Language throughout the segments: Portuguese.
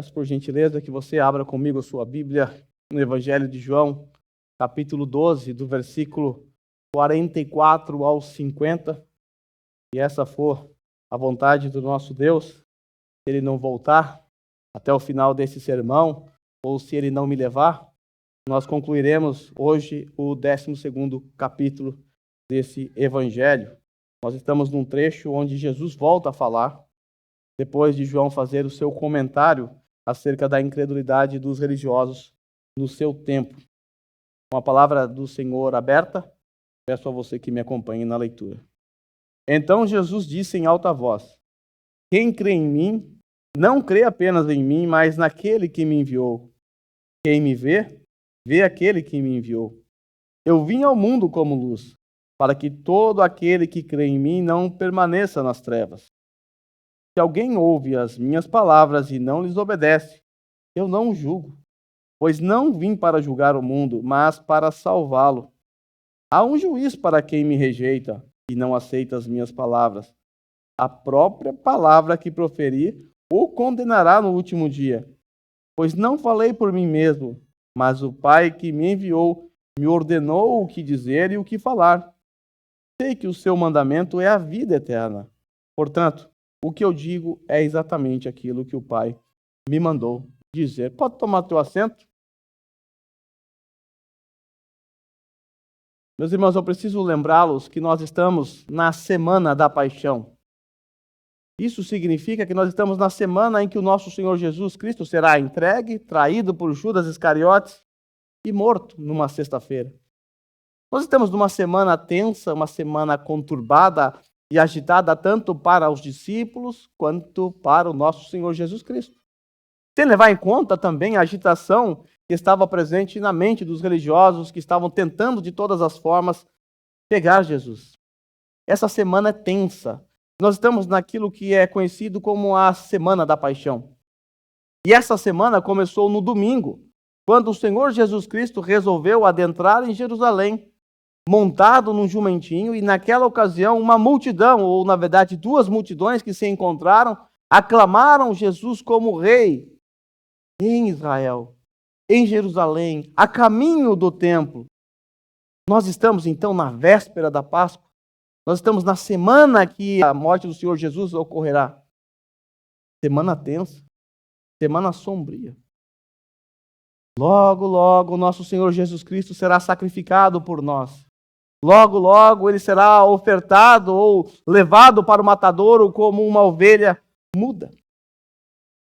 Peço por gentileza que você abra comigo a sua Bíblia no Evangelho de João, capítulo 12, do versículo 44 ao 50. Se essa for a vontade do nosso Deus, se Ele não voltar até o final desse sermão, ou se Ele não me levar, nós concluiremos hoje o 12º capítulo desse Evangelho. Nós estamos num trecho onde Jesus volta a falar, depois de João fazer o seu comentário acerca da incredulidade dos religiosos no seu tempo. Com a palavra do Senhor aberta, peço a você que me acompanhe na leitura. Então Jesus disse em alta voz: quem crê em mim, não crê apenas em mim, mas naquele que me enviou. Quem me vê, vê aquele que me enviou. Eu vim ao mundo como luz, para que todo aquele que crê em mim não permaneça nas trevas. Se alguém ouve as minhas palavras e não lhes obedece, eu não o julgo, pois não vim para julgar o mundo, mas para salvá-lo. Há um juiz para quem me rejeita e não aceita as minhas palavras. A própria palavra que proferi o condenará no último dia, pois não falei por mim mesmo, mas o Pai que me enviou me ordenou o que dizer e o que falar. Sei que o seu mandamento é a vida eterna. Portanto, o que eu digo é exatamente aquilo que o Pai me mandou dizer. Pode tomar teu assento? Meus irmãos, eu preciso lembrá-los que nós estamos na Semana da Paixão. Isso significa que nós estamos na semana em que o nosso Senhor Jesus Cristo será entregue, traído por Judas Iscariotes e morto numa sexta-feira. Nós estamos numa semana tensa, uma semana conturbada e agitada tanto para os discípulos quanto para o nosso Senhor Jesus Cristo. Sem levar em conta também a agitação que estava presente na mente dos religiosos que estavam tentando de todas as formas pegar Jesus. Essa semana é tensa. Nós estamos naquilo que é conhecido como a Semana da Paixão. E essa semana começou no domingo, quando o Senhor Jesus Cristo resolveu adentrar em Jerusalém, montado num jumentinho, e naquela ocasião uma multidão, ou na verdade duas multidões que se encontraram, aclamaram Jesus como rei em Israel, em Jerusalém, a caminho do templo. Nós estamos então na véspera da Páscoa, nós estamos na semana que a morte do Senhor Jesus ocorrerá. Semana tensa, semana sombria. Logo, logo, nosso Senhor Jesus Cristo será sacrificado por nós. Logo, logo, ele será ofertado ou levado para o matadouro como uma ovelha muda.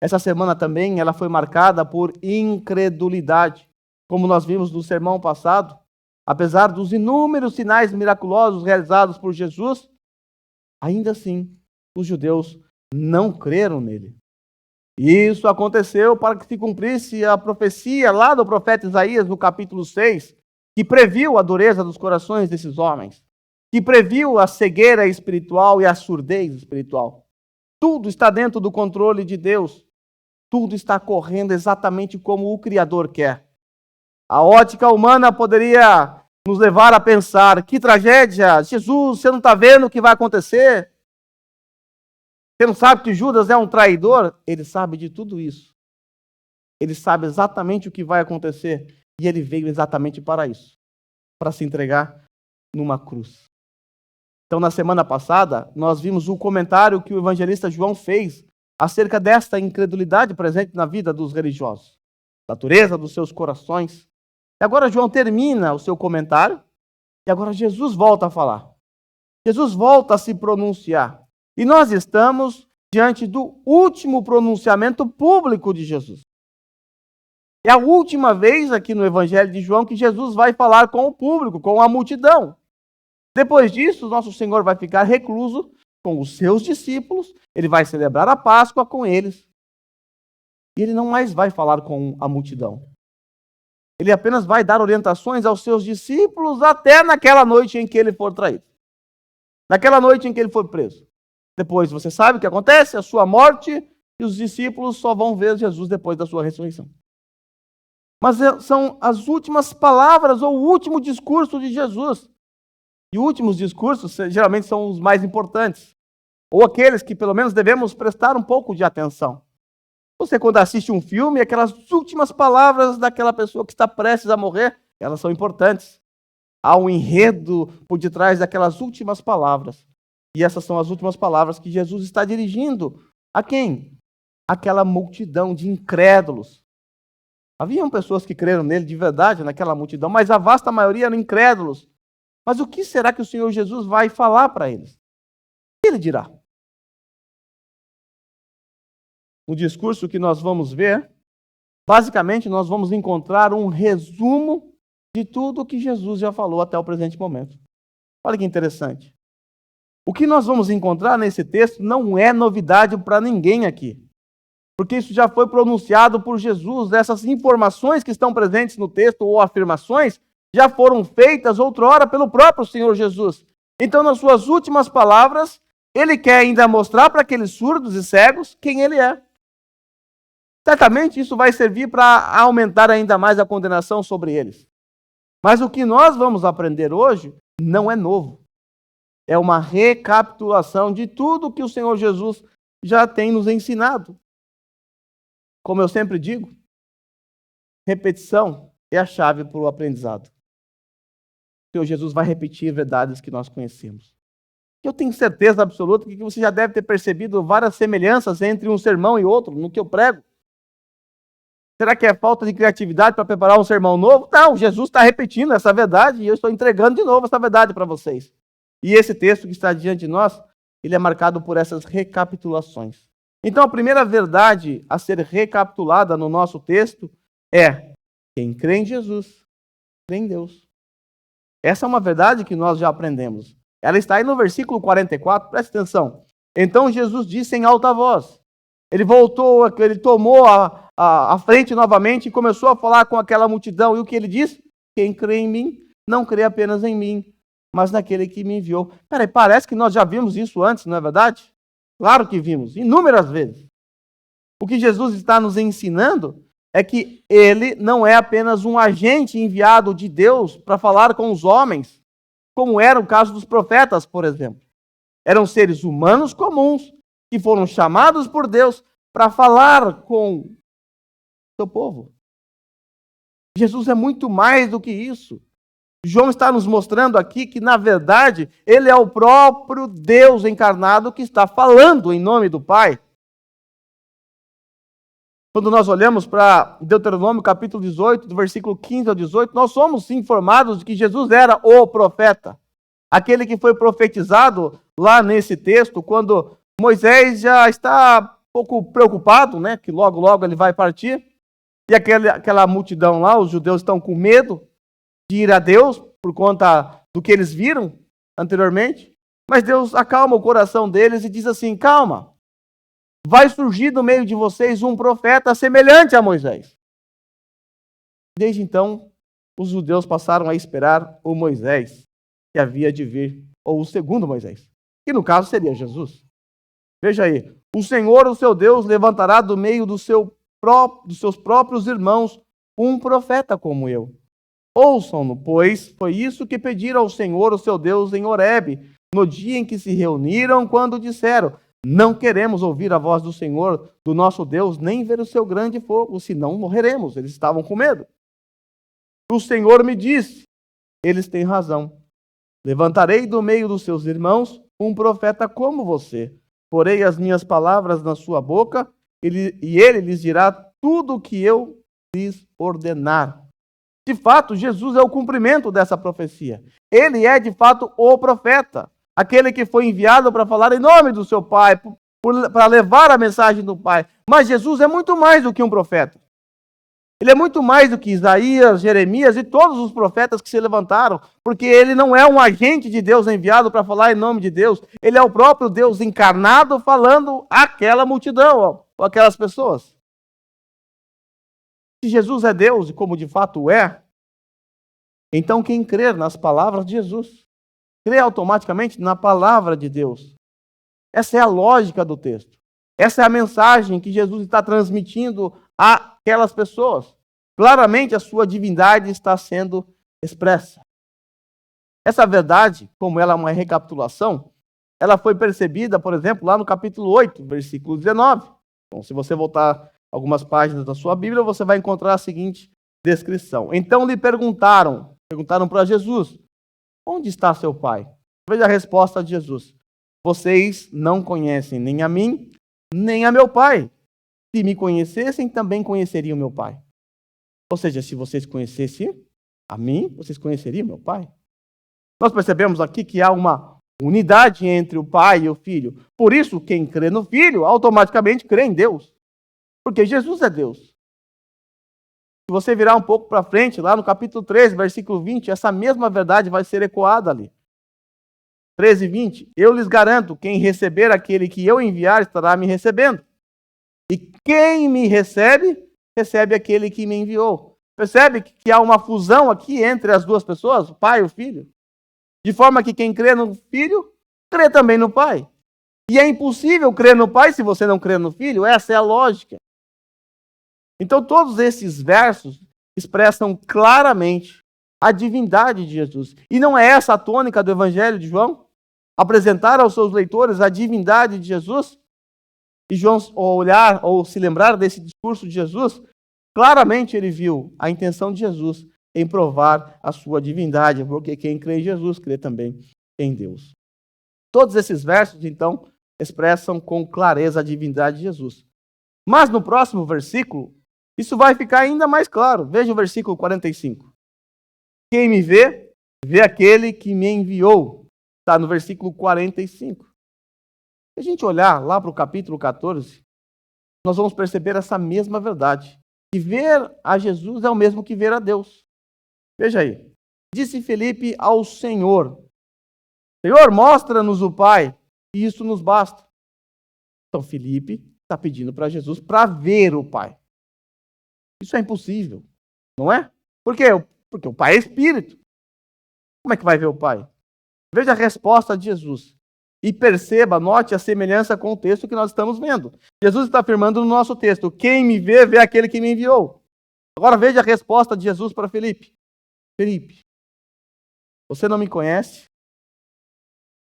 Essa semana também ela foi marcada por incredulidade. Como nós vimos no sermão passado, apesar dos inúmeros sinais miraculosos realizados por Jesus, ainda assim, os judeus não creram nele. E isso aconteceu para que se cumprisse a profecia lá do profeta Isaías, no capítulo 6, que previu a dureza dos corações desses homens, que previu a cegueira espiritual e a surdez espiritual. Tudo está dentro do controle de Deus. Tudo está correndo exatamente como o Criador quer. A ótica humana poderia nos levar a pensar: que tragédia! Jesus, você não está vendo o que vai acontecer? Você não sabe que Judas é um traidor? Ele sabe de tudo isso. Ele sabe exatamente o que vai acontecer. E ele veio exatamente para isso, para se entregar numa cruz. Então, na semana passada, nós vimos o comentário que o evangelista João fez acerca desta incredulidade presente na vida dos religiosos, da dureza dos seus corações. E agora João termina o seu comentário, e agora Jesus volta a falar. Jesus volta a se pronunciar. E nós estamos diante do último pronunciamento público de Jesus. É a última vez aqui no Evangelho de João que Jesus vai falar com o público, com a multidão. Depois disso, nosso Senhor vai ficar recluso com os seus discípulos, ele vai celebrar a Páscoa com eles. E ele não mais vai falar com a multidão. Ele apenas vai dar orientações aos seus discípulos até naquela noite em que ele for traído. Naquela noite em que ele for preso. Depois, você sabe o que acontece? A sua morte, e os discípulos só vão ver Jesus depois da sua ressurreição. Mas são as últimas palavras ou o último discurso de Jesus. E últimos discursos geralmente são os mais importantes. Ou aqueles que pelo menos devemos prestar um pouco de atenção. Você, quando assiste um filme, aquelas últimas palavras daquela pessoa que está prestes a morrer, elas são importantes. Há um enredo por detrás daquelas últimas palavras. E essas são as últimas palavras que Jesus está dirigindo. A quem? Aquela multidão de incrédulos. Haviam pessoas que creram nele de verdade naquela multidão, mas a vasta maioria eram incrédulos. Mas o que será que o Senhor Jesus vai falar para eles? O que ele dirá? No discurso que nós vamos ver, basicamente nós vamos encontrar um resumo de tudo o que Jesus já falou até o presente momento. Olha que interessante. O que nós vamos encontrar nesse texto não é novidade para ninguém aqui. Porque isso já foi pronunciado por Jesus. Essas informações que estão presentes no texto ou afirmações já foram feitas outrora pelo próprio Senhor Jesus. Então, nas suas últimas palavras, ele quer ainda mostrar para aqueles surdos e cegos quem ele é. Certamente isso vai servir para aumentar ainda mais a condenação sobre eles. Mas o que nós vamos aprender hoje não é novo. É uma recapitulação de tudo que o Senhor Jesus já tem nos ensinado. Como eu sempre digo, repetição é a chave para o aprendizado. O Senhor Jesus vai repetir verdades que nós conhecemos. Eu tenho certeza absoluta que você já deve ter percebido várias semelhanças entre um sermão e outro no que eu prego. Será que é falta de criatividade para preparar um sermão novo? Não, Jesus está repetindo essa verdade e eu estou entregando de novo essa verdade para vocês. E esse texto que está diante de nós, ele é marcado por essas recapitulações. Então, a primeira verdade a ser recapitulada no nosso texto é: quem crê em Jesus, crê em Deus. Essa é uma verdade que nós já aprendemos. Ela está aí no versículo 44, preste atenção. Então Jesus disse em alta voz. Ele voltou, ele tomou a frente novamente e começou a falar com aquela multidão. E o que ele disse? Quem crê em mim, não crê apenas em mim, mas naquele que me enviou. Peraí, parece que nós já vimos isso antes, não é verdade? Claro que vimos, inúmeras vezes. O que Jesus está nos ensinando é que ele não é apenas um agente enviado de Deus para falar com os homens, como era o caso dos profetas, por exemplo. Eram seres humanos comuns que foram chamados por Deus para falar com o seu povo. Jesus é muito mais do que isso. João está nos mostrando aqui que, na verdade, ele é o próprio Deus encarnado que está falando em nome do Pai. Quando nós olhamos para Deuteronômio capítulo 18, do versículo 15 ao 18, nós somos informados de que Jesus era o profeta. Aquele que foi profetizado lá nesse texto, quando Moisés já está um pouco preocupado, né, que logo, logo ele vai partir. E aquela multidão lá, os judeus estão com medo de ir a Deus por conta do que eles viram anteriormente. Mas Deus acalma o coração deles e diz assim: calma, vai surgir do meio de vocês um profeta semelhante a Moisés. Desde então, os judeus passaram a esperar o Moisés que havia de vir, ou o segundo Moisés, que no caso seria Jesus. Veja aí, o Senhor, o seu Deus, levantará do meio dos seus próprios irmãos um profeta como eu. Ouçam-no, pois foi isso que pediram ao Senhor, o seu Deus, em Horebe, no dia em que se reuniram, quando disseram: não queremos ouvir a voz do Senhor, do nosso Deus, nem ver o seu grande fogo, senão morreremos. Eles estavam com medo. O Senhor me disse: eles têm razão. Levantarei do meio dos seus irmãos um profeta como você. Porei as minhas palavras na sua boca, e ele lhes dirá tudo o que eu lhes ordenar. De fato, Jesus é o cumprimento dessa profecia. Ele é, de fato, o profeta. Aquele que foi enviado para falar em nome do seu Pai, para levar a mensagem do Pai. Mas Jesus é muito mais do que um profeta. Ele é muito mais do que Isaías, Jeremias e todos os profetas que se levantaram, porque ele não é um agente de Deus enviado para falar em nome de Deus. Ele é o próprio Deus encarnado falando àquela multidão, ou aquelas pessoas. Se Jesus é Deus, e como de fato é, então quem crer nas palavras de Jesus, crê automaticamente na palavra de Deus. Essa é a lógica do texto. Essa é a mensagem que Jesus está transmitindo àquelas pessoas. Claramente a sua divindade está sendo expressa. Essa verdade, como ela é uma recapitulação, ela foi percebida, por exemplo, lá no capítulo 8, versículo 19. Então, se você voltar algumas páginas da sua Bíblia, você vai encontrar a seguinte descrição. Então lhe perguntaram para Jesus: onde está seu pai? Veja a resposta de Jesus: vocês não conhecem nem a mim, nem a meu pai. Se me conhecessem, também conheceriam meu pai. Ou seja, se vocês conhecessem a mim, vocês conheceriam meu pai. Nós percebemos aqui que há uma unidade entre o pai e o filho. Por isso, quem crê no filho, automaticamente crê em Deus. Porque Jesus é Deus. Se você virar um pouco para frente, lá no capítulo 13, versículo 20, essa mesma verdade vai ser ecoada ali. 13 e 20. Eu lhes garanto, quem receber aquele que eu enviar, estará me recebendo. E quem me recebe, recebe aquele que me enviou. Percebe que há uma fusão aqui entre as duas pessoas, o pai e o filho? De forma que quem crê no filho, crê também no pai. E é impossível crer no pai se você não crê no filho. Essa é a lógica. Então todos esses versos expressam claramente a divindade de Jesus. E não é essa a tônica do Evangelho de João? Apresentar aos seus leitores a divindade de Jesus? E João, ao olhar ou se lembrar desse discurso de Jesus, claramente ele viu a intenção de Jesus em provar a sua divindade, porque quem crê em Jesus crê também em Deus. Todos esses versos, então, expressam com clareza a divindade de Jesus. Mas no próximo versículo, isso vai ficar ainda mais claro. Veja o versículo 45. Quem me vê, vê aquele que me enviou. Está no versículo 45. Se a gente olhar lá para o capítulo 14, nós vamos perceber essa mesma verdade. Que ver a Jesus é o mesmo que ver a Deus. Veja aí. Disse Felipe ao Senhor: Senhor, mostra-nos o Pai, e isso nos basta. Então Felipe está pedindo para Jesus para ver o Pai. Isso é impossível, não é? Por quê? Porque o Pai é Espírito. Como é que vai ver o Pai? Veja a resposta de Jesus. E perceba, note a semelhança com o texto que nós estamos vendo. Jesus está afirmando no nosso texto: quem me vê, vê aquele que me enviou. Agora veja a resposta de Jesus para Felipe. Felipe, você não me conhece?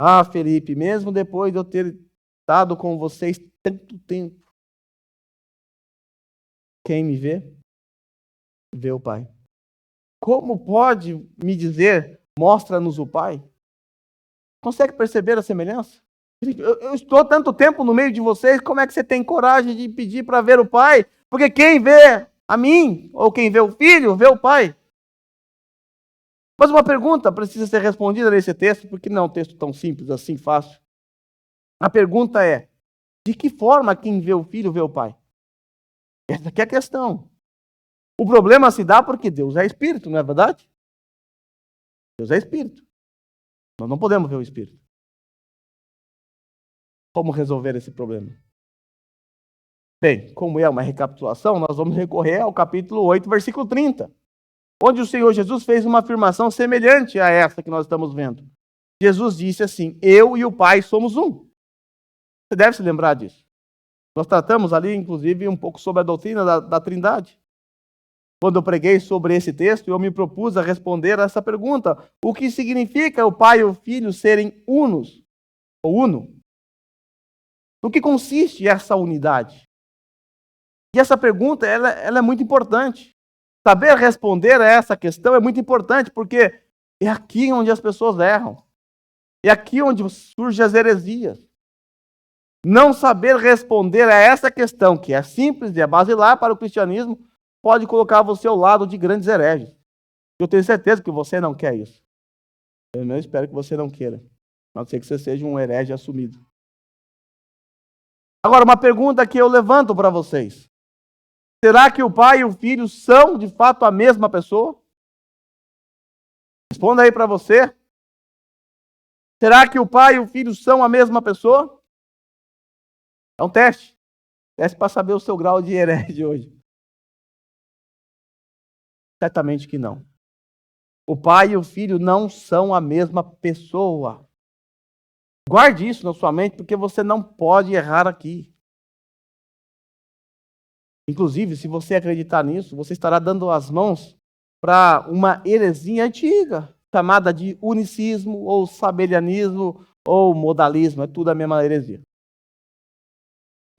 Ah, Felipe, mesmo depois de eu ter estado com vocês tanto tempo, quem me vê, vê o Pai. Como pode me dizer, mostra-nos o Pai? Consegue perceber a semelhança? Eu estou tanto tempo no meio de vocês, como é que você tem coragem de pedir para ver o Pai? Porque quem vê a mim, ou quem vê o Filho, vê o Pai. Mas uma pergunta precisa ser respondida nesse texto, porque não é um texto tão simples assim, fácil. A pergunta é: de que forma quem vê o Filho vê o Pai? Essa aqui é a questão. O problema se dá porque Deus é Espírito, não é verdade? Deus é Espírito. Nós não podemos ver o Espírito. Como resolver esse problema? Bem, como é uma recapitulação, nós vamos recorrer ao capítulo 8, versículo 30, onde o Senhor Jesus fez uma afirmação semelhante a essa que nós estamos vendo. Jesus disse assim: eu e o Pai somos um. Você deve se lembrar disso. Nós tratamos ali, inclusive, um pouco sobre a doutrina da Trindade. Quando eu preguei sobre esse texto, eu me propus a responder a essa pergunta: o que significa o Pai e o Filho serem unos, ou uno? No que consiste essa unidade? E essa pergunta, ela é muito importante. Saber responder a essa questão é muito importante, porque é aqui onde as pessoas erram. É aqui onde surgem as heresias. Não saber responder a essa questão, que é simples e é basilar para o cristianismo, pode colocar você ao lado de grandes hereges. Eu tenho certeza que você não quer isso. Eu espero que você não queira. A não ser que você seja um herege assumido. Agora, uma pergunta que eu levanto para vocês. Será que o Pai e o Filho são, de fato, a mesma pessoa? Responda aí para você. Será que o Pai e o Filho são a mesma pessoa? É um teste. Teste para saber o seu grau de herege hoje. Certamente que não. O Pai e o Filho não são a mesma pessoa. Guarde isso na sua mente, porque você não pode errar aqui. Inclusive, se você acreditar nisso, você estará dando as mãos para uma heresia antiga, chamada de unicismo, ou sabelianismo, ou modalismo. É tudo a mesma heresia.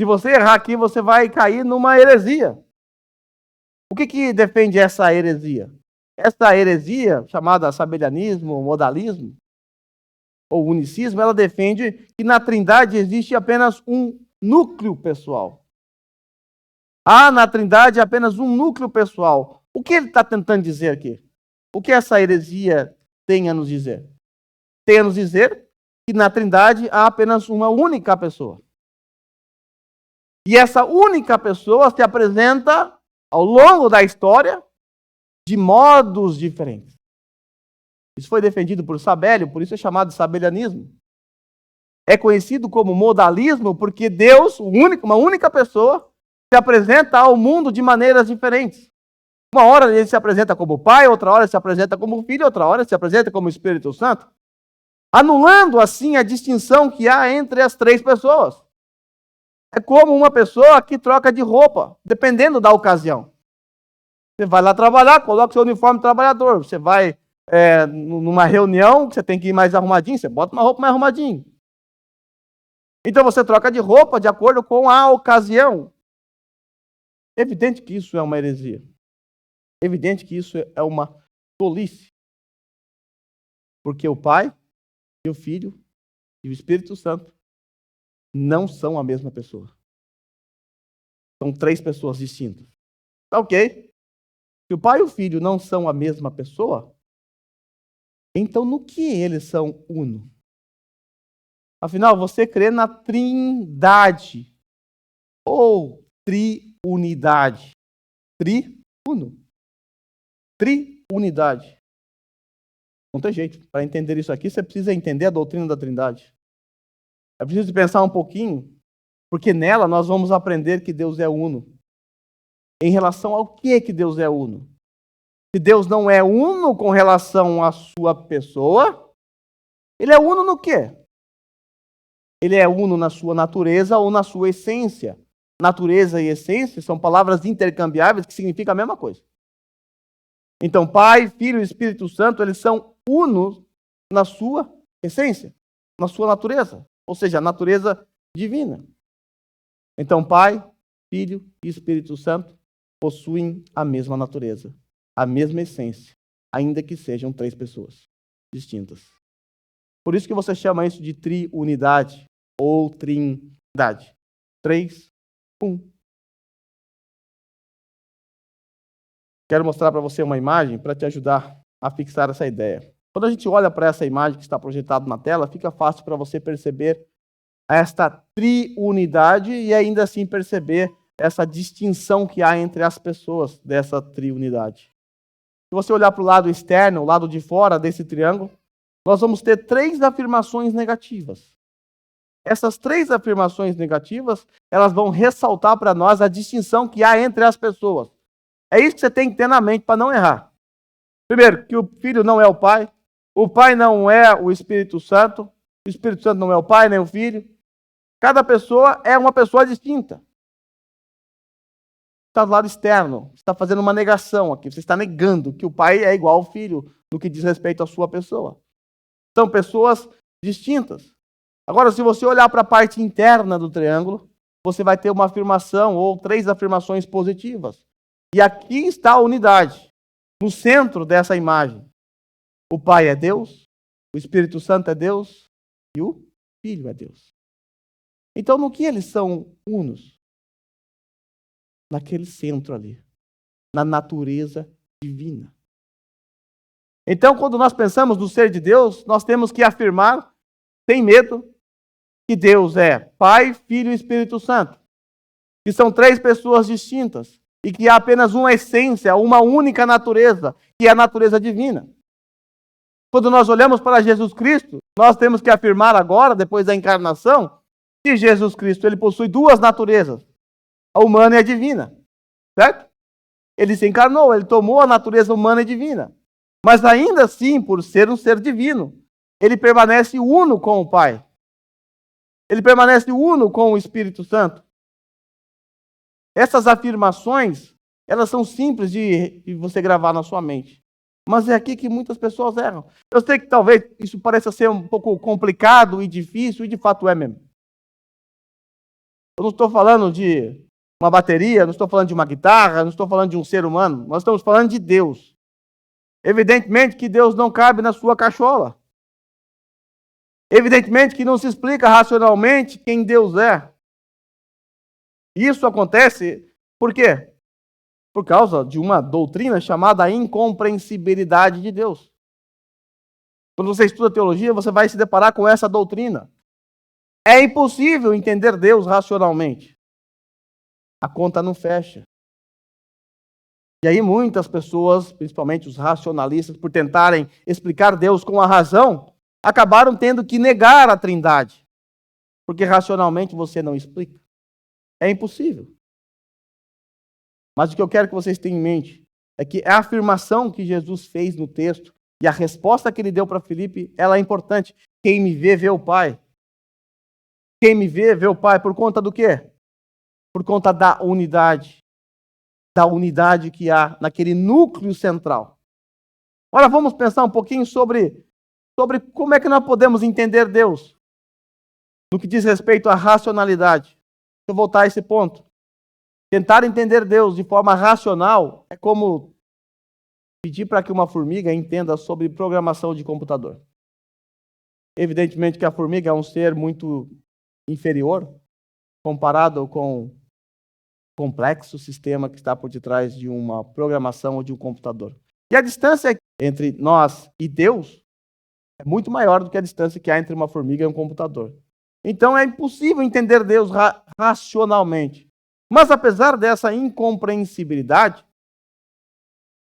Se você errar aqui, você vai cair numa heresia. O que defende essa heresia? Essa heresia, chamada sabelianismo, modalismo, ou unicismo, ela defende que na Trindade existe apenas um núcleo pessoal. Há na Trindade apenas um núcleo pessoal. O que ele está tentando dizer aqui? O que essa heresia tem a nos dizer? Tem a nos dizer que na Trindade há apenas uma única pessoa. E essa única pessoa se apresenta ao longo da história de modos diferentes. Isso foi defendido por Sabélio, por isso é chamado de sabelianismo. É conhecido como modalismo porque Deus, uma única pessoa, se apresenta ao mundo de maneiras diferentes. Uma hora ele se apresenta como Pai, outra hora ele se apresenta como Filho, outra hora ele se apresenta como Espírito Santo, anulando assim a distinção que há entre as três pessoas. É como uma pessoa que troca de roupa, dependendo da ocasião. Você vai lá trabalhar, coloca o seu uniforme de trabalhador. Você vai numa reunião, você tem que ir mais arrumadinho, você bota uma roupa mais arrumadinho. Então você troca de roupa de acordo com a ocasião. É evidente que isso é uma heresia. É evidente que isso é uma tolice. Porque o Pai e o Filho e o Espírito Santo não são a mesma pessoa. São três pessoas distintas. Tá ok? Se o Pai e o Filho não são a mesma pessoa, então no que eles são uno? Afinal, você crê na trindade ou triunidade? Triunidade. Não tem jeito. Para entender isso aqui, você precisa entender a doutrina da Trindade. É preciso pensar um pouquinho, porque nela nós vamos aprender que Deus é uno. Em relação ao que Deus é uno? Se Deus não é uno com relação à sua pessoa, ele é uno no quê? Ele é uno na sua natureza ou na sua essência. Natureza e essência são palavras intercambiáveis que significam a mesma coisa. Então, Pai, Filho e Espírito Santo, eles são unos na sua essência, na sua natureza, ou seja, a natureza divina. Então, Pai, Filho e Espírito Santo possuem a mesma natureza, a mesma essência, ainda que sejam três pessoas distintas. Por isso que você chama isso de triunidade ou trindade. 3, 1. Quero mostrar para você uma imagem para te ajudar a fixar essa ideia. Quando a gente olha para essa imagem que está projetada na tela, fica fácil para você perceber esta triunidade e ainda assim perceber essa distinção que há entre as pessoas dessa triunidade. Se você olhar para o lado externo, o lado de fora desse triângulo, nós vamos ter três afirmações negativas. Essas três afirmações negativas, elas vão ressaltar para nós a distinção que há entre as pessoas. É isso que você tem que ter na mente para não errar. Primeiro, que o Filho não é o Pai não é o Espírito Santo, o Espírito Santo não é o Pai nem o Filho. Cada pessoa é uma pessoa distinta. Está do lado externo, você está fazendo uma negação aqui, você está negando que o Pai é igual ao Filho no que diz respeito à sua pessoa. São pessoas distintas. Agora, se você olhar para a parte interna do triângulo, você vai ter uma afirmação ou três afirmações positivas. E aqui está a unidade, no centro dessa imagem. O Pai é Deus, o Espírito Santo é Deus e o Filho é Deus. Então, no que eles são unos? Naquele centro ali, na natureza divina. Então, quando nós pensamos no ser de Deus, nós temos que afirmar, sem medo, que Deus é Pai, Filho e Espírito Santo. Que são três pessoas distintas. E que há apenas uma essência, uma única natureza, que é a natureza divina. Quando nós olhamos para Jesus Cristo, nós temos que afirmar agora, depois da encarnação, que Jesus Cristo ele possui duas naturezas, a humana e a divina. Certo? Ele se encarnou, ele tomou a natureza humana e divina. Mas ainda assim, por ser um ser divino, ele permanece uno com o Pai. Ele permanece uno com o Espírito Santo. Essas afirmações, elas são simples de você gravar na sua mente. Mas é aqui que muitas pessoas erram. Eu sei que talvez isso pareça ser um pouco complicado e difícil, e de fato é mesmo. Eu não estou falando de uma bateria, não estou falando de uma guitarra, não estou falando de um ser humano. Nós estamos falando de Deus. Evidentemente que Deus não cabe na sua cachola. Evidentemente que não se explica racionalmente quem Deus é. Isso acontece por quê? Por causa de uma doutrina chamada incompreensibilidade de Deus. Quando você estuda teologia, você vai se deparar com essa doutrina. É impossível entender Deus racionalmente. A conta não fecha. E aí muitas pessoas, principalmente os racionalistas, por tentarem explicar Deus com a razão, acabaram tendo que negar a Trindade. Porque racionalmente você não explica. É impossível. Mas o que eu quero que vocês tenham em mente é que a afirmação que Jesus fez no texto e a resposta que ele deu para Filipe, ela é importante. Quem me vê, vê o Pai. Quem me vê, vê o Pai. Por conta do quê? Por conta da unidade. Da unidade que há naquele núcleo central. Agora vamos pensar um pouquinho sobre como é que nós podemos entender Deus no que diz respeito à racionalidade. Deixa eu voltar a esse ponto. Tentar entender Deus de forma racional é como pedir para que uma formiga entenda sobre programação de computador. Evidentemente que a formiga é um ser muito inferior comparado com o complexo sistema que está por detrás de uma programação ou de um computador. E a distância entre nós e Deus é muito maior do que a distância que há entre uma formiga e um computador. Então é impossível entender Deus racionalmente. Mas apesar dessa incompreensibilidade,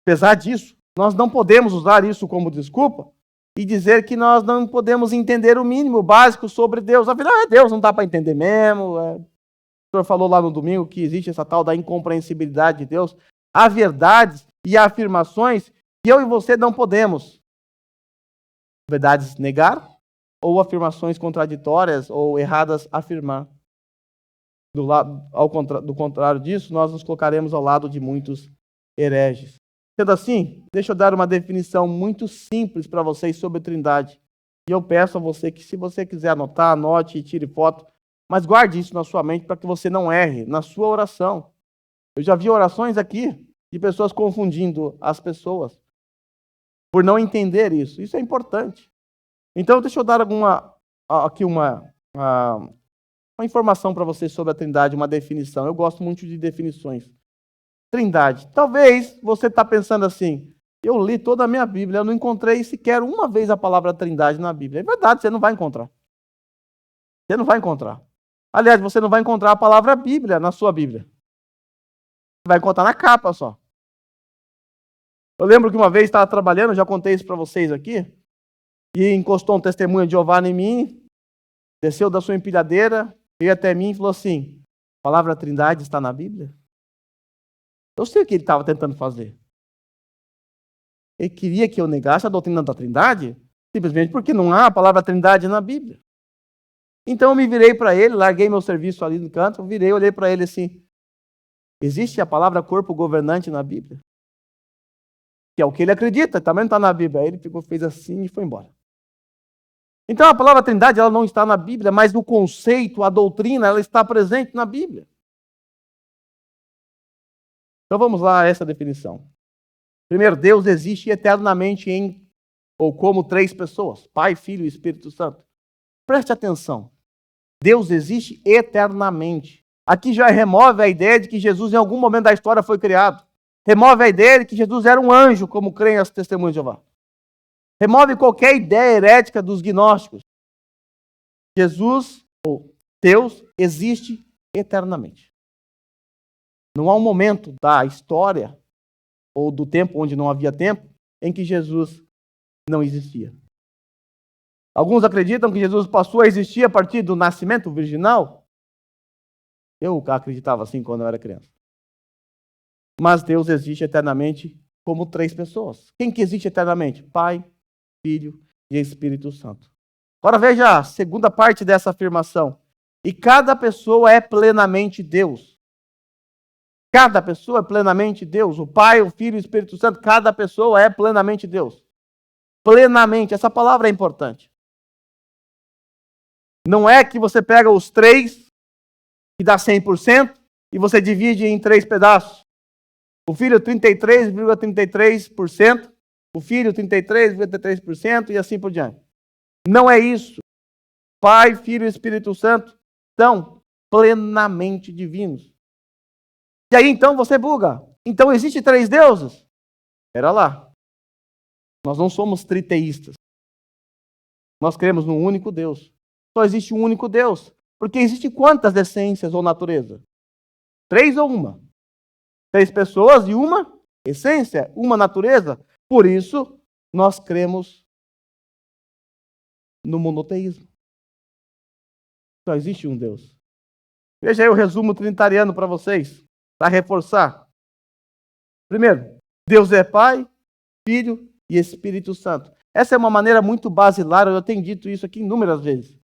apesar disso, nós não podemos usar isso como desculpa e dizer que nós não podemos entender o mínimo, o básico sobre Deus. Afinal, Deus não dá para entender mesmo. O senhor falou lá no domingo que existe essa tal da incompreensibilidade de Deus. Há verdades e afirmações que eu e você não podemos. Verdades negar ou afirmações contraditórias ou erradas afirmar. Do contrário disso, nós nos colocaremos ao lado de muitos hereges. Sendo assim, deixa eu dar uma definição muito simples para vocês sobre a Trindade. E eu peço a você que, se você quiser anotar, anote e tire foto, mas guarde isso na sua mente para que você não erre na sua oração. Eu já vi orações aqui de pessoas confundindo as pessoas por não entender isso. Isso é importante. Então, deixa eu dar aqui uma informação para vocês sobre a Trindade, uma definição. Eu gosto muito de definições. Trindade. Talvez você está pensando assim, eu li toda a minha Bíblia, eu não encontrei sequer uma vez a palavra Trindade na Bíblia. É verdade, você não vai encontrar. Você não vai encontrar. Aliás, você não vai encontrar a palavra Bíblia na sua Bíblia. Você vai encontrar na capa só. Eu lembro que uma vez estava trabalhando, já contei isso para vocês aqui, e encostou um testemunho de Jeová em mim, desceu da sua empilhadeira, veio até mim e falou assim, a palavra Trindade está na Bíblia? Eu sei o que ele estava tentando fazer. Ele queria que eu negasse a doutrina da Trindade, simplesmente porque não há a palavra Trindade na Bíblia. Então eu me virei para ele, larguei meu serviço ali no canto, olhei para ele assim, existe a palavra corpo governante na Bíblia? Que é o que ele acredita, também não está na Bíblia. Aí ele fez assim e foi embora. Então a palavra Trindade ela não está na Bíblia, mas no conceito, a doutrina, ela está presente na Bíblia. Então vamos lá a essa definição. Primeiro, Deus existe eternamente como três pessoas, Pai, Filho e Espírito Santo. Preste atenção. Deus existe eternamente. Aqui já remove a ideia de que Jesus em algum momento da história foi criado. Remove a ideia de que Jesus era um anjo, como creem as testemunhas de Jeová. Remove qualquer ideia herética dos gnósticos. Jesus, ou Deus, existe eternamente. Não há um momento da história, ou do tempo onde não havia tempo, em que Jesus não existia. Alguns acreditam que Jesus passou a existir a partir do nascimento virginal. Eu acreditava assim quando eu era criança. Mas Deus existe eternamente como três pessoas. Quem que existe eternamente? Pai, Filho e Espírito Santo. Agora veja a segunda parte dessa afirmação. E cada pessoa é plenamente Deus. Cada pessoa é plenamente Deus. O Pai, o Filho e o Espírito Santo, cada pessoa é plenamente Deus. Plenamente, essa palavra é importante. Não é que você pega os três que dá 100%, e você divide em 3 pedaços. O filho 33,33%, o filho 33,33% e assim por diante. Não é isso. Pai, Filho e Espírito Santo são plenamente divinos. E aí então você buga. Então existe 3 deuses? Espera lá. Nós não somos triteístas. Nós cremos num único Deus. Só existe um único Deus. Porque existe quantas essências ou natureza? 3 ou uma? 3 pessoas e uma essência, uma natureza. Por isso, nós cremos no monoteísmo. Só existe um Deus. Veja aí o resumo trinitariano para vocês, para reforçar. Primeiro, Deus é Pai, Filho e Espírito Santo. Essa é uma maneira muito basilar, eu tenho dito isso aqui inúmeras vezes.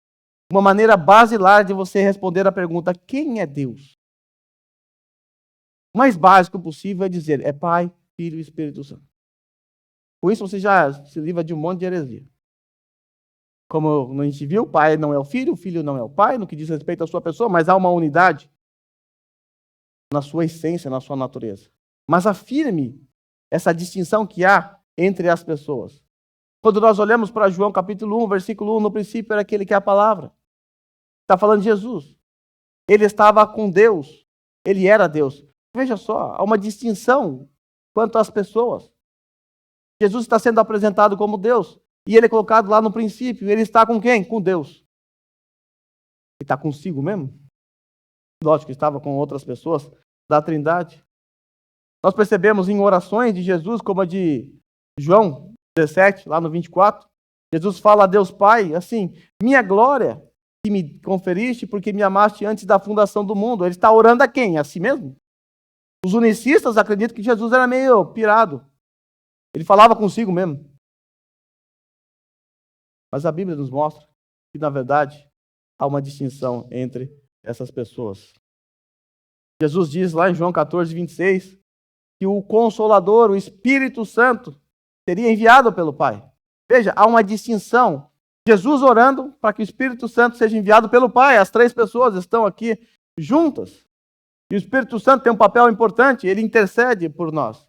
Uma maneira basilar de você responder a pergunta: quem é Deus? O mais básico possível é dizer: é Pai, Filho e Espírito Santo. Com isso você já se livra de um monte de heresia. Como a gente viu, o Pai não é o Filho não é o Pai, no que diz respeito à sua pessoa, mas há uma unidade na sua essência, na sua natureza. Mas afirme essa distinção que há entre as pessoas. Quando nós olhamos para João capítulo 1, versículo 1, no princípio era aquele que é a palavra. Está falando de Jesus. Ele estava com Deus. Ele era Deus. Veja só, há uma distinção quanto às pessoas. Jesus está sendo apresentado como Deus. E ele é colocado lá no princípio. Ele está com quem? Com Deus. Ele está consigo mesmo? Lógico que estava com outras pessoas da Trindade. Nós percebemos em orações de Jesus, como a de João 17, lá no 24. Jesus fala a Deus Pai, assim: minha glória que me conferiste porque me amaste antes da fundação do mundo. Ele está orando a quem? A si mesmo? Os unicistas acreditam que Jesus era meio pirado. Ele falava consigo mesmo. Mas a Bíblia nos mostra que, na verdade, há uma distinção entre essas pessoas. Jesus diz lá em João 14, 26, que o Consolador, o Espírito Santo, seria enviado pelo Pai. Veja, há uma distinção. Jesus orando para que o Espírito Santo seja enviado pelo Pai. As 3 pessoas estão aqui juntas. E o Espírito Santo tem um papel importante, ele intercede por nós.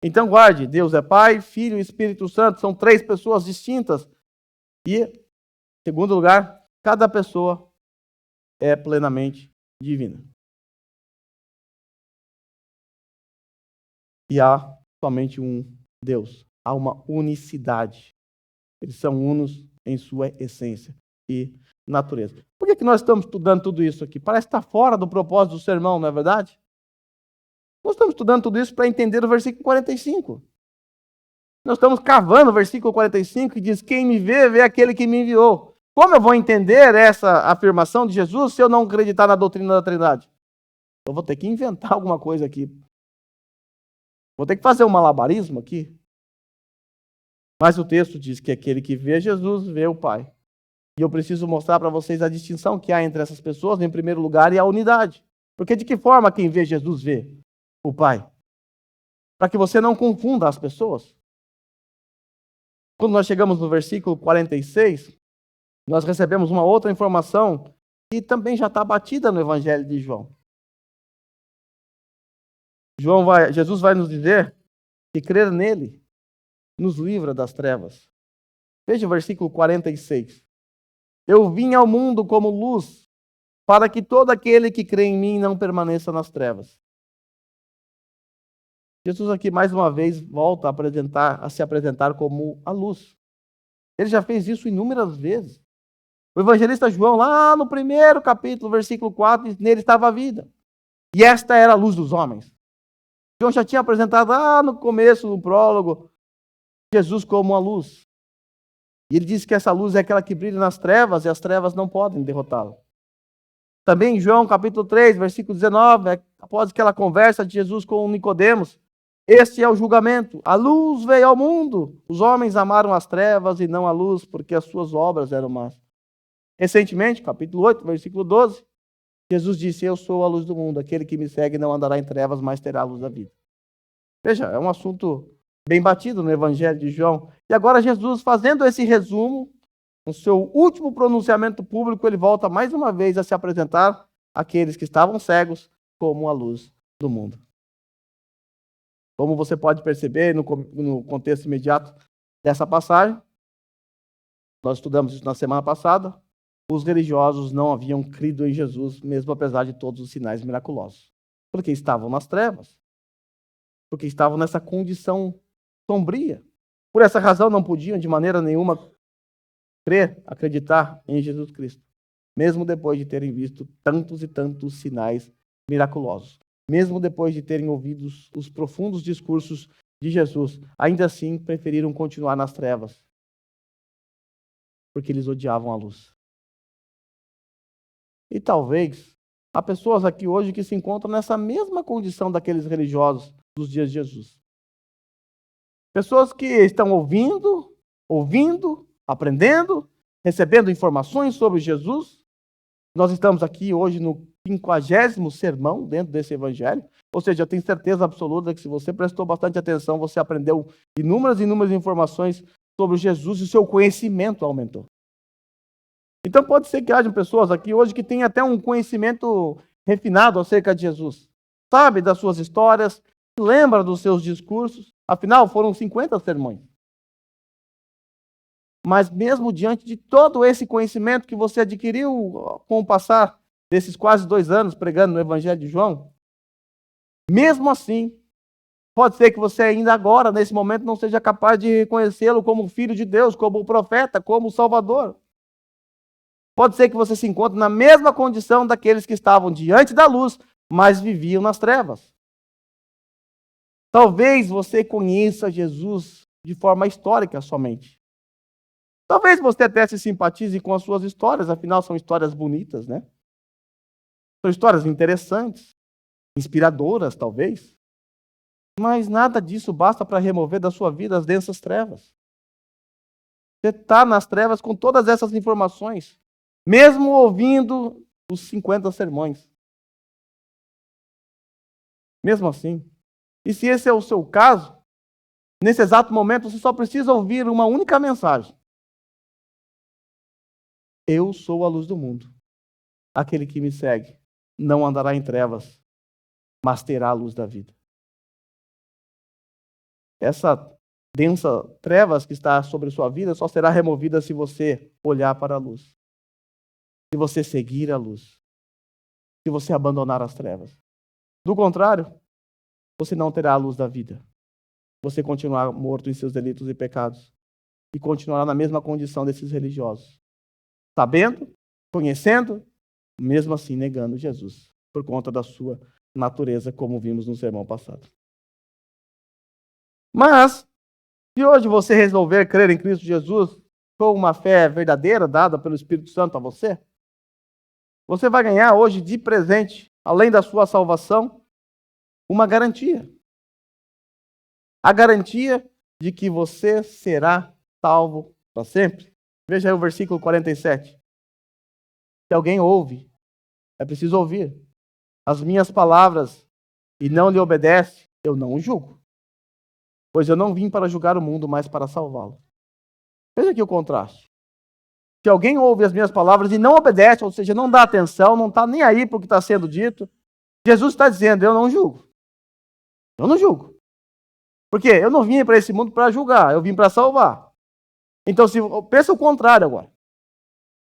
Então guarde, Deus é Pai, Filho e Espírito Santo, são 3 pessoas distintas. E, em segundo lugar, cada pessoa é plenamente divina. E há somente um Deus. Há uma unicidade. Eles são unos em sua essência e natureza. Por que nós estamos estudando tudo isso aqui? Parece estar fora do propósito do sermão, não é verdade? Nós estamos estudando tudo isso para entender o versículo 45. Nós estamos cavando o versículo 45 que diz: quem me vê, vê aquele que me enviou. Como eu vou entender essa afirmação de Jesus se eu não acreditar na doutrina da Trindade? Eu vou ter que inventar alguma coisa aqui. Vou ter que fazer um malabarismo aqui. Mas o texto diz que aquele que vê Jesus, vê o Pai. E eu preciso mostrar para vocês a distinção que há entre essas pessoas, em primeiro lugar, e a unidade. Porque de que forma quem vê Jesus vê o Pai? Para que você não confunda as pessoas. Quando nós chegamos no versículo 46, nós recebemos uma outra informação que também já está batida no Evangelho de João. Jesus vai nos dizer que crer nele nos livra das trevas. Veja o versículo 46. Eu vim ao mundo como luz, para que todo aquele que crê em mim não permaneça nas trevas. Jesus aqui mais uma vez volta a se apresentar como a luz. Ele já fez isso inúmeras vezes. O evangelista João, lá no primeiro capítulo, versículo 4, diz: nele estava a vida. E esta era a luz dos homens. João já tinha apresentado lá no começo, no prólogo, Jesus como a luz. E ele diz que essa luz é aquela que brilha nas trevas e as trevas não podem derrotá-la. Também em João capítulo 3, versículo 19, após aquela conversa de Jesus com Nicodemos, este é o julgamento. A luz veio ao mundo. Os homens amaram as trevas e não a luz, porque as suas obras eram más. Recentemente, capítulo 8, versículo 12, Jesus disse: eu sou a luz do mundo. Aquele que me segue não andará em trevas, mas terá a luz da vida. Veja, é um assunto bem batido no Evangelho de João. E agora Jesus, fazendo esse resumo, no seu último pronunciamento público, ele volta mais uma vez a se apresentar aqueles que estavam cegos como a luz do mundo. Como você pode perceber no contexto imediato dessa passagem, nós estudamos isso na semana passada, os religiosos não haviam crido em Jesus, mesmo apesar de todos os sinais miraculosos. Porque estavam nas trevas. Porque estavam nessa condição sombria. Por essa razão não podiam de maneira nenhuma crer, acreditar em Jesus Cristo. Mesmo depois de terem visto tantos e tantos sinais miraculosos. Mesmo depois de terem ouvido os profundos discursos de Jesus, ainda assim preferiram continuar nas trevas. Porque eles odiavam a luz. E talvez há pessoas aqui hoje que se encontram nessa mesma condição daqueles religiosos dos dias de Jesus. Pessoas que estão ouvindo, aprendendo, recebendo informações sobre Jesus. Nós estamos aqui hoje no 50º sermão dentro desse evangelho. Ou seja, eu tenho certeza absoluta que se você prestou bastante atenção, você aprendeu inúmeras informações sobre Jesus e o seu conhecimento aumentou. Então pode ser que haja pessoas aqui hoje que têm até um conhecimento refinado acerca de Jesus. Sabe das suas histórias, lembra dos seus discursos. Afinal, foram 50 sermões. Mas mesmo diante de todo esse conhecimento que você adquiriu com o passar desses quase 2 anos pregando no Evangelho de João, mesmo assim, pode ser que você ainda agora, nesse momento, não seja capaz de reconhecê-lo como Filho de Deus, como profeta, como Salvador. Pode ser que você se encontre na mesma condição daqueles que estavam diante da luz, mas viviam nas trevas. Talvez você conheça Jesus de forma histórica somente. Talvez você até se simpatize com as suas histórias, afinal são histórias bonitas, né? São histórias interessantes, inspiradoras, talvez. Mas nada disso basta para remover da sua vida as densas trevas. Você está nas trevas com todas essas informações, mesmo ouvindo os 50 sermões. Mesmo assim. E se esse é o seu caso, nesse exato momento você só precisa ouvir uma única mensagem. Eu sou a luz do mundo. Aquele que me segue não andará em trevas, mas terá a luz da vida. Essa densa trevas que está sobre sua vida só será removida se você olhar para a luz. Se você seguir a luz. Se você abandonar as trevas. Do contrário, você não terá a luz da vida. Você continuará morto em seus delitos e pecados. E continuará na mesma condição desses religiosos. Sabendo, conhecendo, mesmo assim negando Jesus. Por conta da sua natureza, como vimos no sermão passado. Mas, se hoje você resolver crer em Cristo Jesus com uma fé verdadeira dada pelo Espírito Santo a você, você vai ganhar hoje de presente, além da sua salvação, uma garantia. A garantia de que você será salvo para sempre. Veja aí o versículo 47. Se alguém ouve, é preciso ouvir as minhas palavras e não lhe obedece, eu não o julgo. Pois eu não vim para julgar o mundo, mas para salvá-lo. Veja aqui o contraste. Se alguém ouve as minhas palavras e não obedece, ou seja, não dá atenção, não está nem aí para o que está sendo dito, Jesus está dizendo, eu não julgo. Eu não julgo. Porque eu não vim para esse mundo para julgar, eu vim para salvar. Então, pensa o contrário agora.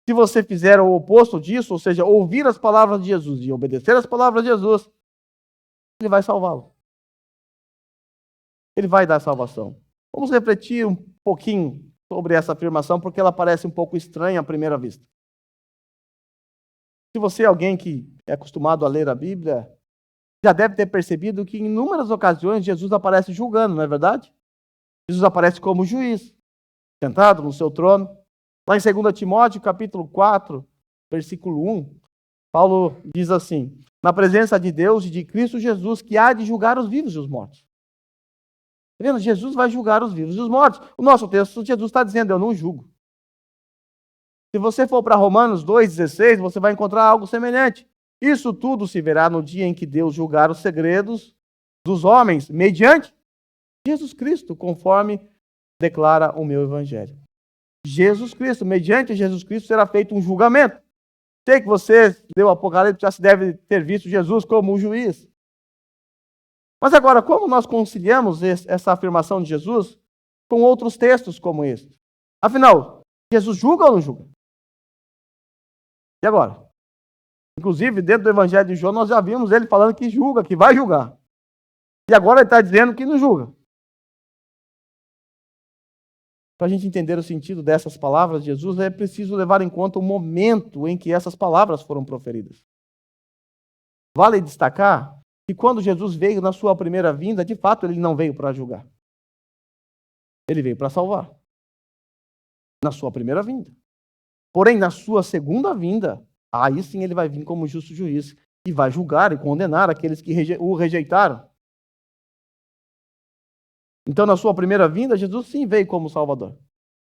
Se você fizer o oposto disso, ou seja, ouvir as palavras de Jesus e obedecer as palavras de Jesus, ele vai salvá-lo. Ele vai dar salvação. Vamos refletir um pouquinho sobre essa afirmação, porque ela parece um pouco estranha à primeira vista. Se você é alguém que é acostumado a ler a Bíblia, já deve ter percebido que em inúmeras ocasiões Jesus aparece julgando, não é verdade? Jesus aparece como juiz, sentado no seu trono. Lá em 2 Timóteo, capítulo 4, versículo 1, Paulo diz assim, na presença de Deus e de Cristo Jesus, que há de julgar os vivos e os mortos. Está vendo? Jesus vai julgar os vivos e os mortos. O nosso texto, Jesus está dizendo, eu não julgo. Se você for para Romanos 2,16, você vai encontrar algo semelhante. Isso tudo se verá no dia em que Deus julgar os segredos dos homens, mediante Jesus Cristo, conforme declara o meu evangelho. Jesus Cristo, mediante Jesus Cristo será feito um julgamento. Sei que você leu o Apocalipse, já se deve ter visto Jesus como um juiz. Mas agora, como nós conciliamos essa afirmação de Jesus com outros textos como este? Afinal, Jesus julga ou não julga? E agora? Inclusive, dentro do Evangelho de João, nós já vimos ele falando que julga, que vai julgar. E agora ele está dizendo que não julga. Para a gente entender o sentido dessas palavras de Jesus, é preciso levar em conta o momento em que essas palavras foram proferidas. Vale destacar que quando Jesus veio na sua primeira vinda, de fato, ele não veio para julgar. Ele veio para salvar. Na sua primeira vinda. Porém, na sua segunda vinda, aí sim ele vai vir como justo juiz e vai julgar e condenar aqueles que o rejeitaram. Então, na sua primeira vinda, Jesus sim veio como Salvador.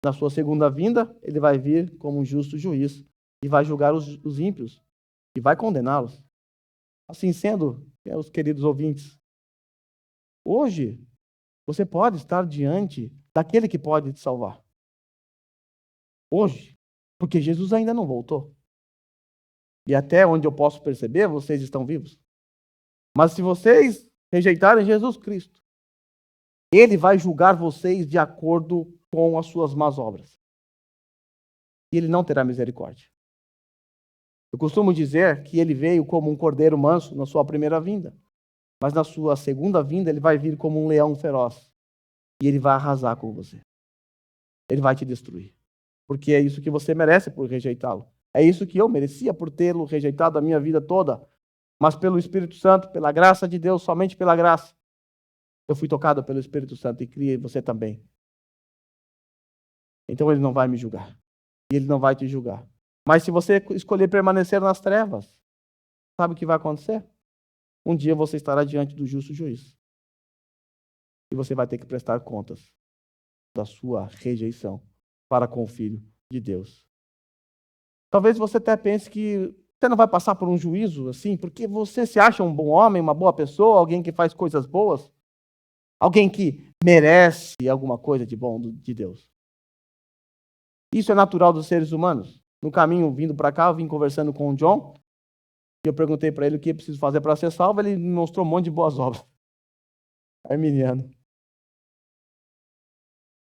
Na sua segunda vinda, ele vai vir como um justo juiz e vai julgar os ímpios e vai condená-los. Assim sendo, meus queridos ouvintes, hoje você pode estar diante daquele que pode te salvar. Hoje, porque Jesus ainda não voltou. E até onde eu posso perceber, vocês estão vivos. Mas se vocês rejeitarem Jesus Cristo, ele vai julgar vocês de acordo com as suas más obras. E ele não terá misericórdia. Eu costumo dizer que ele veio como um cordeiro manso na sua primeira vinda. Mas na sua segunda vinda, ele vai vir como um leão feroz. E ele vai arrasar com você. Ele vai te destruir. Porque é isso que você merece por rejeitá-lo. É isso que eu merecia por tê-lo rejeitado a minha vida toda. Mas pelo Espírito Santo, pela graça de Deus, somente pela graça, eu fui tocado pelo Espírito Santo e criei você também. Então ele não vai me julgar. E ele não vai te julgar. Mas se você escolher permanecer nas trevas, sabe o que vai acontecer? Um dia você estará diante do justo juiz. E você vai ter que prestar contas da sua rejeição para com o Filho de Deus. Talvez você até pense que você não vai passar por um juízo assim, porque você se acha um bom homem, uma boa pessoa, alguém que faz coisas boas, alguém que merece alguma coisa de bom de Deus. Isso é natural dos seres humanos. No caminho, vindo para cá, eu vim conversando com o John, e eu perguntei para ele o que eu preciso fazer para ser salvo, ele me mostrou um monte de boas obras. Arminiano.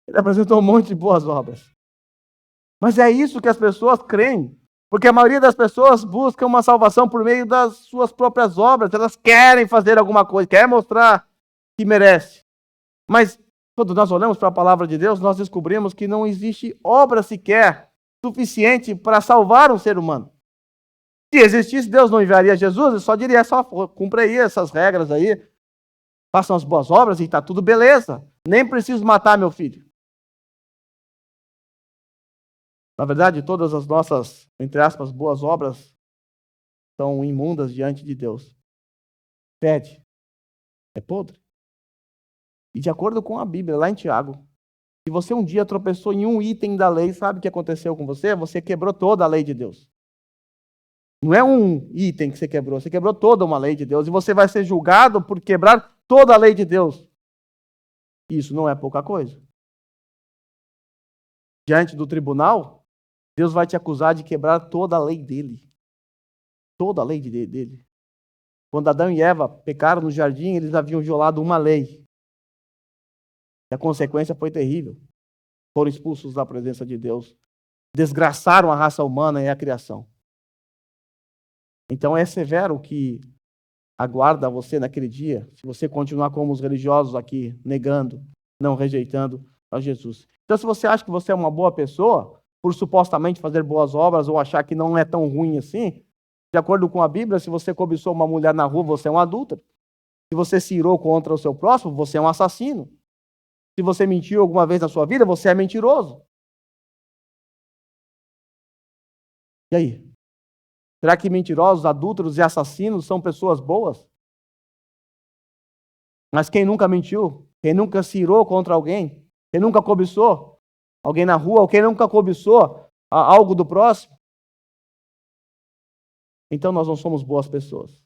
Ele apresentou um monte de boas obras. Mas é isso que as pessoas creem. Porque a maioria das pessoas busca uma salvação por meio das suas próprias obras. Elas querem fazer alguma coisa, querem mostrar que merece. Mas quando nós olhamos para a palavra de Deus, nós descobrimos que não existe obra sequer suficiente para salvar um ser humano. Se existisse, Deus não enviaria Jesus, ele só diria, só cumpra aí essas regras aí, façam as boas obras e está tudo beleza. Nem preciso matar meu filho. Na verdade, todas as nossas, entre aspas, boas obras são imundas diante de Deus. Fede. É podre. E de acordo com a Bíblia, lá em Tiago, se você um dia tropeçou em um item da lei, sabe o que aconteceu com você? Você quebrou toda a lei de Deus. Não é um item que você quebrou toda uma lei de Deus. E você vai ser julgado por quebrar toda a lei de Deus. Isso não é pouca coisa. Diante do tribunal, Deus vai te acusar de quebrar toda a lei dele. Toda a lei dele. Quando Adão e Eva pecaram no jardim, eles haviam violado uma lei. E a consequência foi terrível. Foram expulsos da presença de Deus. Desgraçaram a raça humana e a criação. Então é severo o que aguarda você naquele dia, se você continuar como os religiosos aqui, negando, não rejeitando a Jesus. Então, se você acha que você é uma boa pessoa, por supostamente fazer boas obras ou achar que não é tão ruim assim, de acordo com a Bíblia, se você cobiçou uma mulher na rua, você é um adúltero. Se você se irou contra o seu próximo, você é um assassino. Se você mentiu alguma vez na sua vida, você é mentiroso. E aí? Será que mentirosos, adúlteros e assassinos são pessoas boas? Mas quem nunca mentiu? Quem nunca se irou contra alguém? Quem nunca cobiçou alguém na rua? Ou quem nunca cobiçou algo do próximo? Então nós não somos boas pessoas.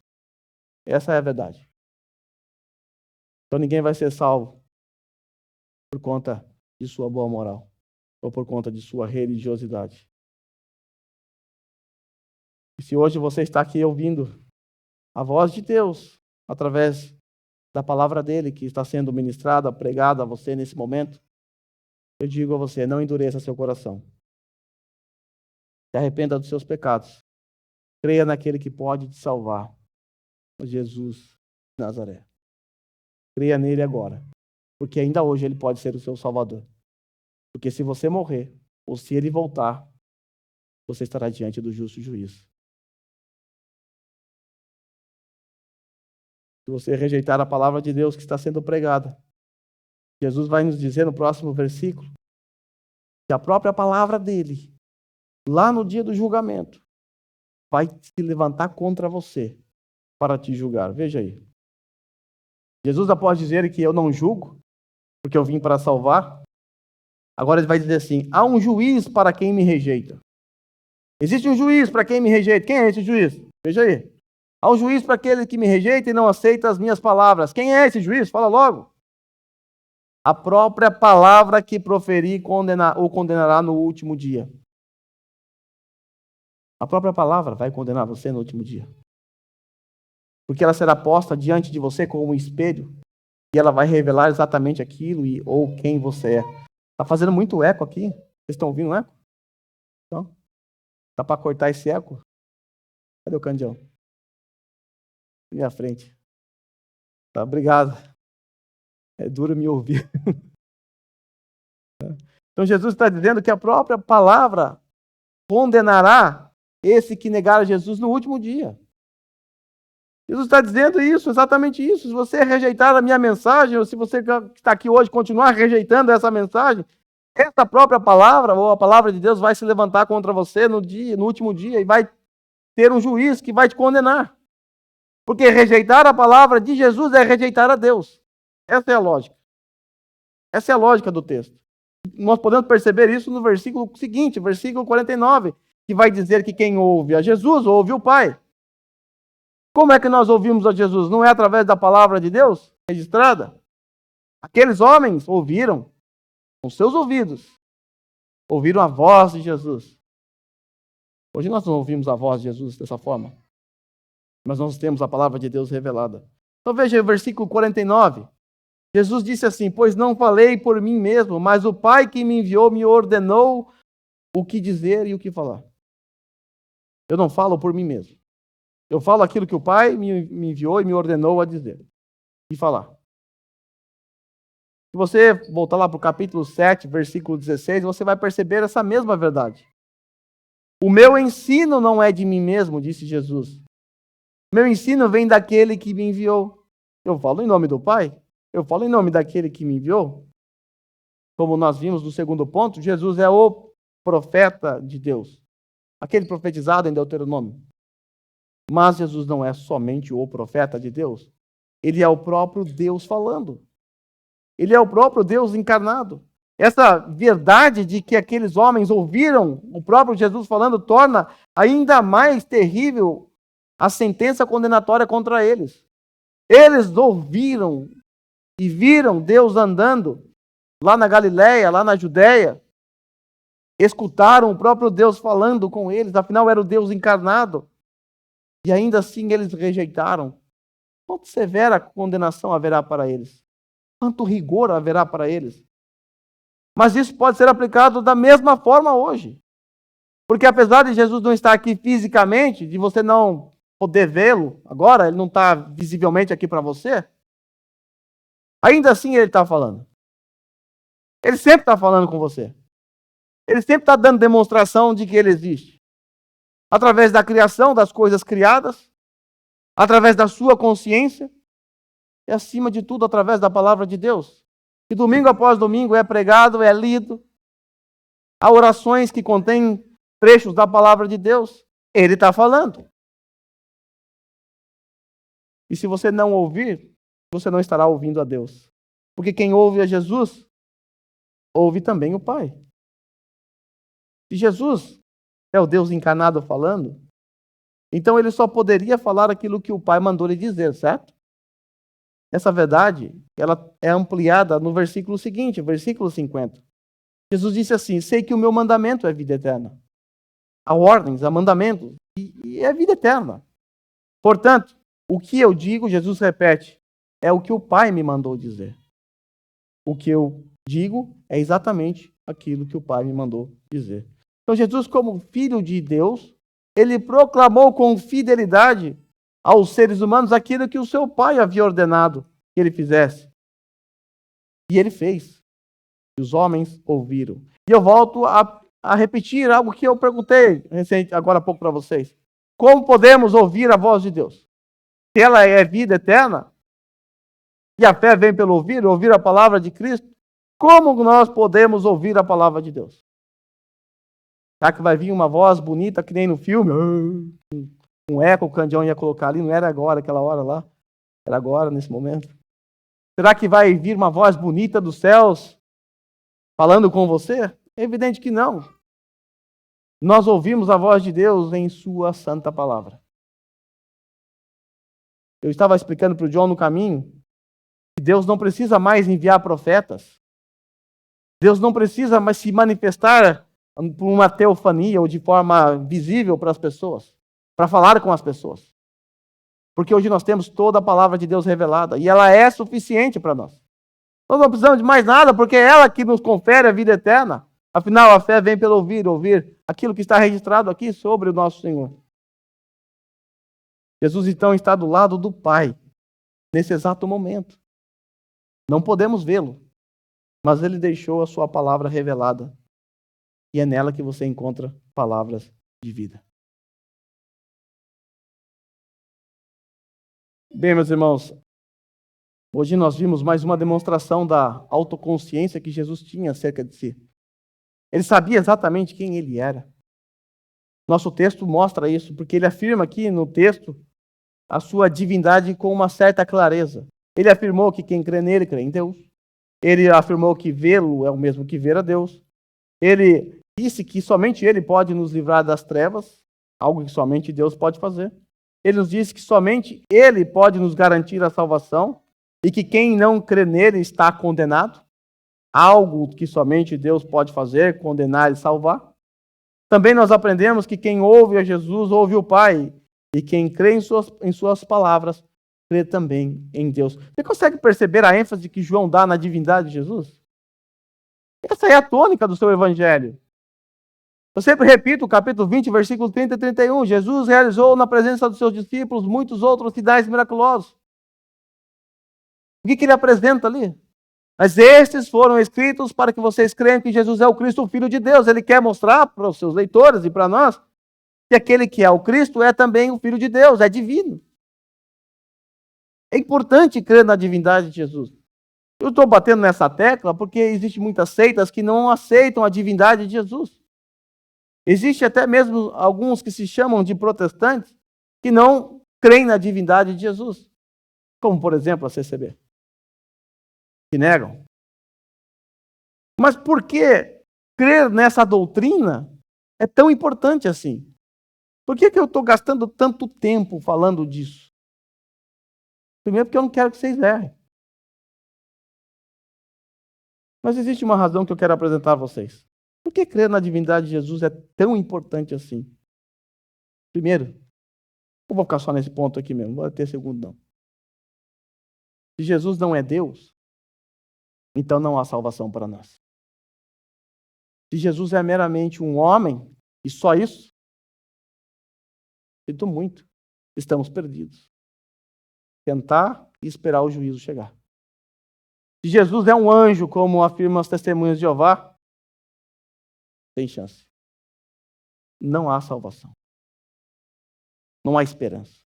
Essa é a verdade. Então ninguém vai ser salvo por conta de sua boa moral ou por conta de sua religiosidade. E se hoje você está aqui ouvindo a voz de Deus, através da palavra dele que está sendo ministrada, pregada a você nesse momento, eu digo a você, não endureça seu coração. Se arrependa dos seus pecados. Creia naquele que pode te salvar, Jesus de Nazaré. Creia nele agora, porque ainda hoje ele pode ser o seu salvador. Porque se você morrer, ou se ele voltar, você estará diante do justo juiz. Se você rejeitar a palavra de Deus que está sendo pregada, Jesus vai nos dizer no próximo versículo que a própria palavra dele, lá no dia do julgamento, vai se levantar contra você para te julgar. Veja aí. Jesus, após dizer que eu não julgo, porque eu vim para salvar, agora ele vai dizer assim, há um juiz para quem me rejeita. Existe um juiz para quem me rejeita. Quem é esse juiz? Veja aí. Há um juiz para aquele que me rejeita e não aceita as minhas palavras. Quem é esse juiz? Fala logo. A própria palavra que proferi o condenará no último dia. A própria palavra vai condenar você no último dia. Porque ela será posta diante de você como um espelho e ela vai revelar exatamente aquilo ou quem você é. Está fazendo muito eco aqui? Vocês estão ouvindo o eco? Então, dá para cortar esse eco? Cadê o Candião? Minha frente. Tá, obrigado. É duro me ouvir. Então Jesus está dizendo que a própria palavra condenará esse que negar a Jesus no último dia. Jesus está dizendo isso, exatamente isso. Se você rejeitar a minha mensagem, ou se você que está aqui hoje continuar rejeitando essa mensagem, essa própria palavra, ou a palavra de Deus, vai se levantar contra você no último dia, e vai ter um juiz que vai te condenar. Porque rejeitar a palavra de Jesus é rejeitar a Deus. Essa é a lógica. Essa é a lógica do texto. Nós podemos perceber isso no versículo seguinte, versículo 49, que vai dizer que quem ouve a Jesus, ouve o Pai. Como é que nós ouvimos a Jesus? Não é através da palavra de Deus registrada? Aqueles homens ouviram com seus ouvidos, ouviram a voz de Jesus. Hoje nós não ouvimos a voz de Jesus dessa forma, mas nós temos a palavra de Deus revelada. Então veja o versículo 49. Jesus disse assim, pois não falei por mim mesmo, mas o Pai que me enviou me ordenou o que dizer e o que falar. Eu não falo por mim mesmo. Eu falo aquilo que o Pai me enviou e me ordenou a dizer e falar. Se você voltar lá para o capítulo 7, versículo 16, você vai perceber essa mesma verdade. O meu ensino não é de mim mesmo, disse Jesus. Meu ensino vem daquele que me enviou. Eu falo em nome do Pai? Eu falo em nome daquele que me enviou? Como nós vimos no segundo ponto, Jesus é o profeta de Deus. Aquele profetizado em Deuteronômio. Mas Jesus não é somente o profeta de Deus. Ele é o próprio Deus falando. Ele é o próprio Deus encarnado. Essa verdade de que aqueles homens ouviram o próprio Jesus falando torna ainda mais terrível a sentença condenatória contra eles. Eles ouviram e viram Deus andando lá na Galileia, lá na Judéia. Escutaram o próprio Deus falando com eles, afinal era o Deus encarnado. E ainda assim eles rejeitaram. Quanto severa condenação haverá para eles? Quanto rigor haverá para eles? Mas isso pode ser aplicado da mesma forma hoje. Porque apesar de Jesus não estar aqui fisicamente, de você não poder vê-lo agora, ele não está visivelmente aqui para você, ainda assim ele está falando. Ele sempre está falando com você. Ele sempre está dando demonstração de que ele existe. Através da criação das coisas criadas, através da sua consciência, e acima de tudo, através da palavra de Deus. Que domingo após domingo é pregado, é lido. Há orações que contêm trechos da palavra de Deus. Ele está falando. E se você não ouvir, você não estará ouvindo a Deus. Porque quem ouve a Jesus, ouve também o Pai. Se Jesus é o Deus encarnado falando, então ele só poderia falar aquilo que o Pai mandou lhe dizer, certo? Essa verdade, ela é ampliada no versículo seguinte, versículo 50. Jesus disse assim, sei que o meu mandamento é vida eterna. Há ordens, há mandamentos e é vida eterna. Portanto, o que eu digo, Jesus repete, é o que o Pai me mandou dizer. O que eu digo é exatamente aquilo que o Pai me mandou dizer. Então, Jesus, como Filho de Deus, ele proclamou com fidelidade aos seres humanos aquilo que o seu Pai havia ordenado que ele fizesse. E ele fez. E os homens ouviram. E eu volto a repetir algo que eu perguntei agora há pouco para vocês. Como podemos ouvir a voz de Deus? Se ela é vida eterna, e a fé vem pelo ouvir a palavra de Cristo, como nós podemos ouvir a palavra de Deus? Será que vai vir uma voz bonita, que nem no filme? Um eco, o Candião ia colocar ali, não era agora, aquela hora lá. Era agora, nesse momento. Será que vai vir uma voz bonita dos céus falando com você? É evidente que não. Nós ouvimos a voz de Deus em sua santa palavra. Eu estava explicando para o John no caminho que Deus não precisa mais enviar profetas. Deus não precisa mais se manifestar por uma teofania ou de forma visível para as pessoas, para falar com as pessoas. Porque hoje nós temos toda a palavra de Deus revelada e ela é suficiente para nós. Nós não precisamos de mais nada, porque é ela que nos confere a vida eterna. Afinal, a fé vem pelo ouvir aquilo que está registrado aqui sobre o nosso Senhor. Jesus então está do lado do Pai, nesse exato momento. Não podemos vê-lo, mas ele deixou a sua palavra revelada. E é nela que você encontra palavras de vida. Bem, meus irmãos, hoje nós vimos mais uma demonstração da autoconsciência que Jesus tinha acerca de si. Ele sabia exatamente quem ele era. Nosso texto mostra isso, porque ele afirma aqui no texto a sua divindade com uma certa clareza. Ele afirmou que quem crê nele, crê em Deus. Ele afirmou que vê-lo é o mesmo que ver a Deus. Ele disse que somente ele pode nos livrar das trevas, algo que somente Deus pode fazer. Ele nos disse que somente ele pode nos garantir a salvação e que quem não crê nele está condenado. Algo que somente Deus pode fazer, condenar e salvar. Também nós aprendemos que quem ouve a Jesus, ouve o Pai. E quem crê em suas palavras, crê também em Deus. Você consegue perceber a ênfase que João dá na divindade de Jesus? Essa é a tônica do seu evangelho. Eu sempre repito o capítulo 20, versículo 30 e 31. Jesus realizou na presença dos seus discípulos muitos outros sinais miraculosos. O que ele apresenta ali? Mas estes foram escritos para que vocês creiam que Jesus é o Cristo, o Filho de Deus. Ele quer mostrar para os seus leitores e para nós que aquele que é o Cristo é também o Filho de Deus, é divino. É importante crer na divindade de Jesus. Eu estou batendo nessa tecla porque existem muitas seitas que não aceitam a divindade de Jesus. Existe até mesmo alguns que se chamam de protestantes que não creem na divindade de Jesus. Como, por exemplo, a CCB. Que negam. Mas por que crer nessa doutrina é tão importante assim? Por que eu estou gastando tanto tempo falando disso? Primeiro, porque eu não quero que vocês errem. Mas existe uma razão que eu quero apresentar a vocês. Por que crer na divindade de Jesus é tão importante assim? Primeiro, eu vou ficar só nesse ponto aqui mesmo, não vou ter segundo não. Se Jesus não é Deus, então não há salvação para nós. Se Jesus é meramente um homem, e só isso, sinto muito, estamos perdidos. Tentar e esperar o juízo chegar. Se Jesus é um anjo, como afirmam as testemunhas de Jeová, tem chance. Não há salvação. Não há esperança.